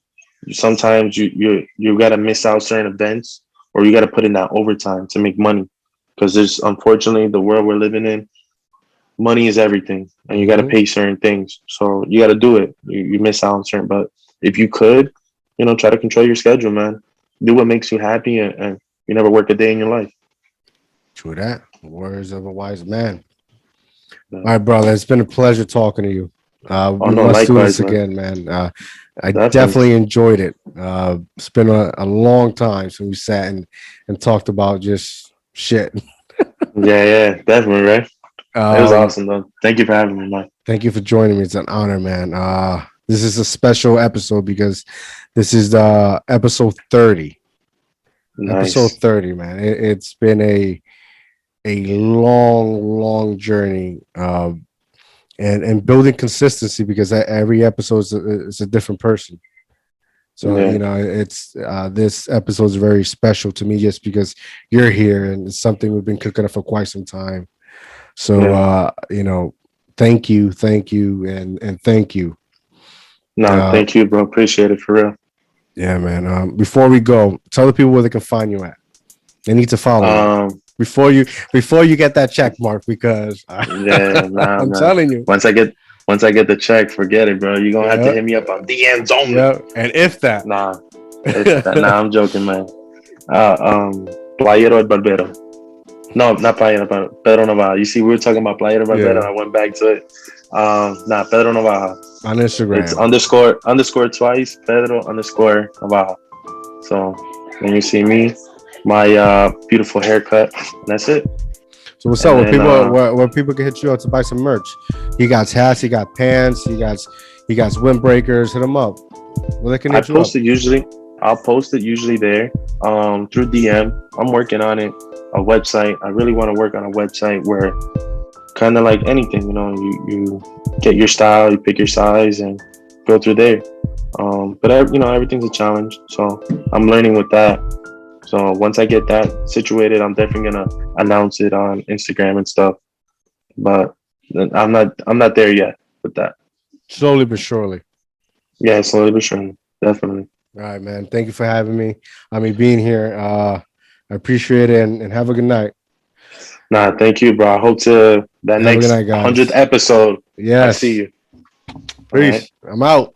[SPEAKER 2] sometimes you got to miss out certain events, or you got to put in that overtime to make money, because there's, unfortunately, the world we're living in, money is everything, and you got to
[SPEAKER 1] Hmm.
[SPEAKER 2] pay certain things. So you got to do it. You miss out on certain, but if you could, try to control your schedule, man. Do what makes you happy, and you never work a day in your life.
[SPEAKER 1] True that. Words of a wise man.
[SPEAKER 2] Yeah.
[SPEAKER 1] All right, brother. It's been a pleasure talking to you.
[SPEAKER 2] Oh
[SPEAKER 1] We
[SPEAKER 2] no,
[SPEAKER 1] must do this
[SPEAKER 2] likewise, man.
[SPEAKER 1] again, man. I
[SPEAKER 2] Definitely.
[SPEAKER 1] definitely enjoyed it. It's been a long time since we sat and talked about just shit.
[SPEAKER 2] Yeah, definitely, right? It was
[SPEAKER 1] Um,
[SPEAKER 2] awesome, though. Thank you for having me, man.
[SPEAKER 1] Thank you for joining me. It's an honor, man. This is a special episode because this is the episode 30. Episode
[SPEAKER 2] Nice.
[SPEAKER 1] 30, man. It's been a long journey. And building consistency because every episode is a different person. So
[SPEAKER 2] Yeah,
[SPEAKER 1] it's this episode is very special to me just because you're here and it's something we've been cooking up for quite some time. So
[SPEAKER 2] yeah.
[SPEAKER 1] thank you, and thank you.
[SPEAKER 2] No,
[SPEAKER 1] Uh,
[SPEAKER 2] thank you, bro. Appreciate it for real.
[SPEAKER 1] yeah, man. Before we go, tell the people where they can find you at. They need to follow you
[SPEAKER 2] Um,
[SPEAKER 1] before you get that check mark because
[SPEAKER 2] yeah, nah,
[SPEAKER 1] I'm
[SPEAKER 2] man.
[SPEAKER 1] telling you.
[SPEAKER 2] Once I get the check, forget it, bro. You're gonna have to
[SPEAKER 1] Yeah,
[SPEAKER 2] hit me up on DMs only.
[SPEAKER 1] yeah. And if that,
[SPEAKER 2] Nah, if that, nah, I'm joking, man. Uh, um, Playero el Barbero. No, not Playero, but Pedro Navaja. You see, we were talking about Playero Barbero.
[SPEAKER 1] yeah,
[SPEAKER 2] I went back to it. Pedro Navaja.
[SPEAKER 1] on
[SPEAKER 2] It's
[SPEAKER 1] Instagram.
[SPEAKER 2] underscore twice, Pedro underscore Navaja. So when you see me, my beautiful haircut, and that's it.
[SPEAKER 1] So what's up?
[SPEAKER 2] And
[SPEAKER 1] Where
[SPEAKER 2] then
[SPEAKER 1] people where people can hit you up to buy some merch? He got hats, he got pants, he got windbreakers. Hit him up. Well, they can
[SPEAKER 2] I
[SPEAKER 1] hit you up.
[SPEAKER 2] post it usually. I'll post it usually there through DM. I'm working on it. A website. I really want to work on a website where, kind of like anything, you get your style, you pick your size, and go through there. But everything's a challenge, so I'm learning with that. So once I get that situated, I'm definitely gonna announce it on Instagram and stuff. But I'm not there yet with that.
[SPEAKER 1] Slowly but surely.
[SPEAKER 2] Yeah, slowly but surely, definitely.
[SPEAKER 1] All right, man. Thank you for having me. I mean, being here. I appreciate it, and have a good night.
[SPEAKER 2] Nah, thank you, bro. I hope to that
[SPEAKER 1] Have a good
[SPEAKER 2] next
[SPEAKER 1] night,
[SPEAKER 2] hundredth
[SPEAKER 1] guys.
[SPEAKER 2] episode, I see
[SPEAKER 1] Yes.
[SPEAKER 2] you. All right.
[SPEAKER 1] Peace. I'm out.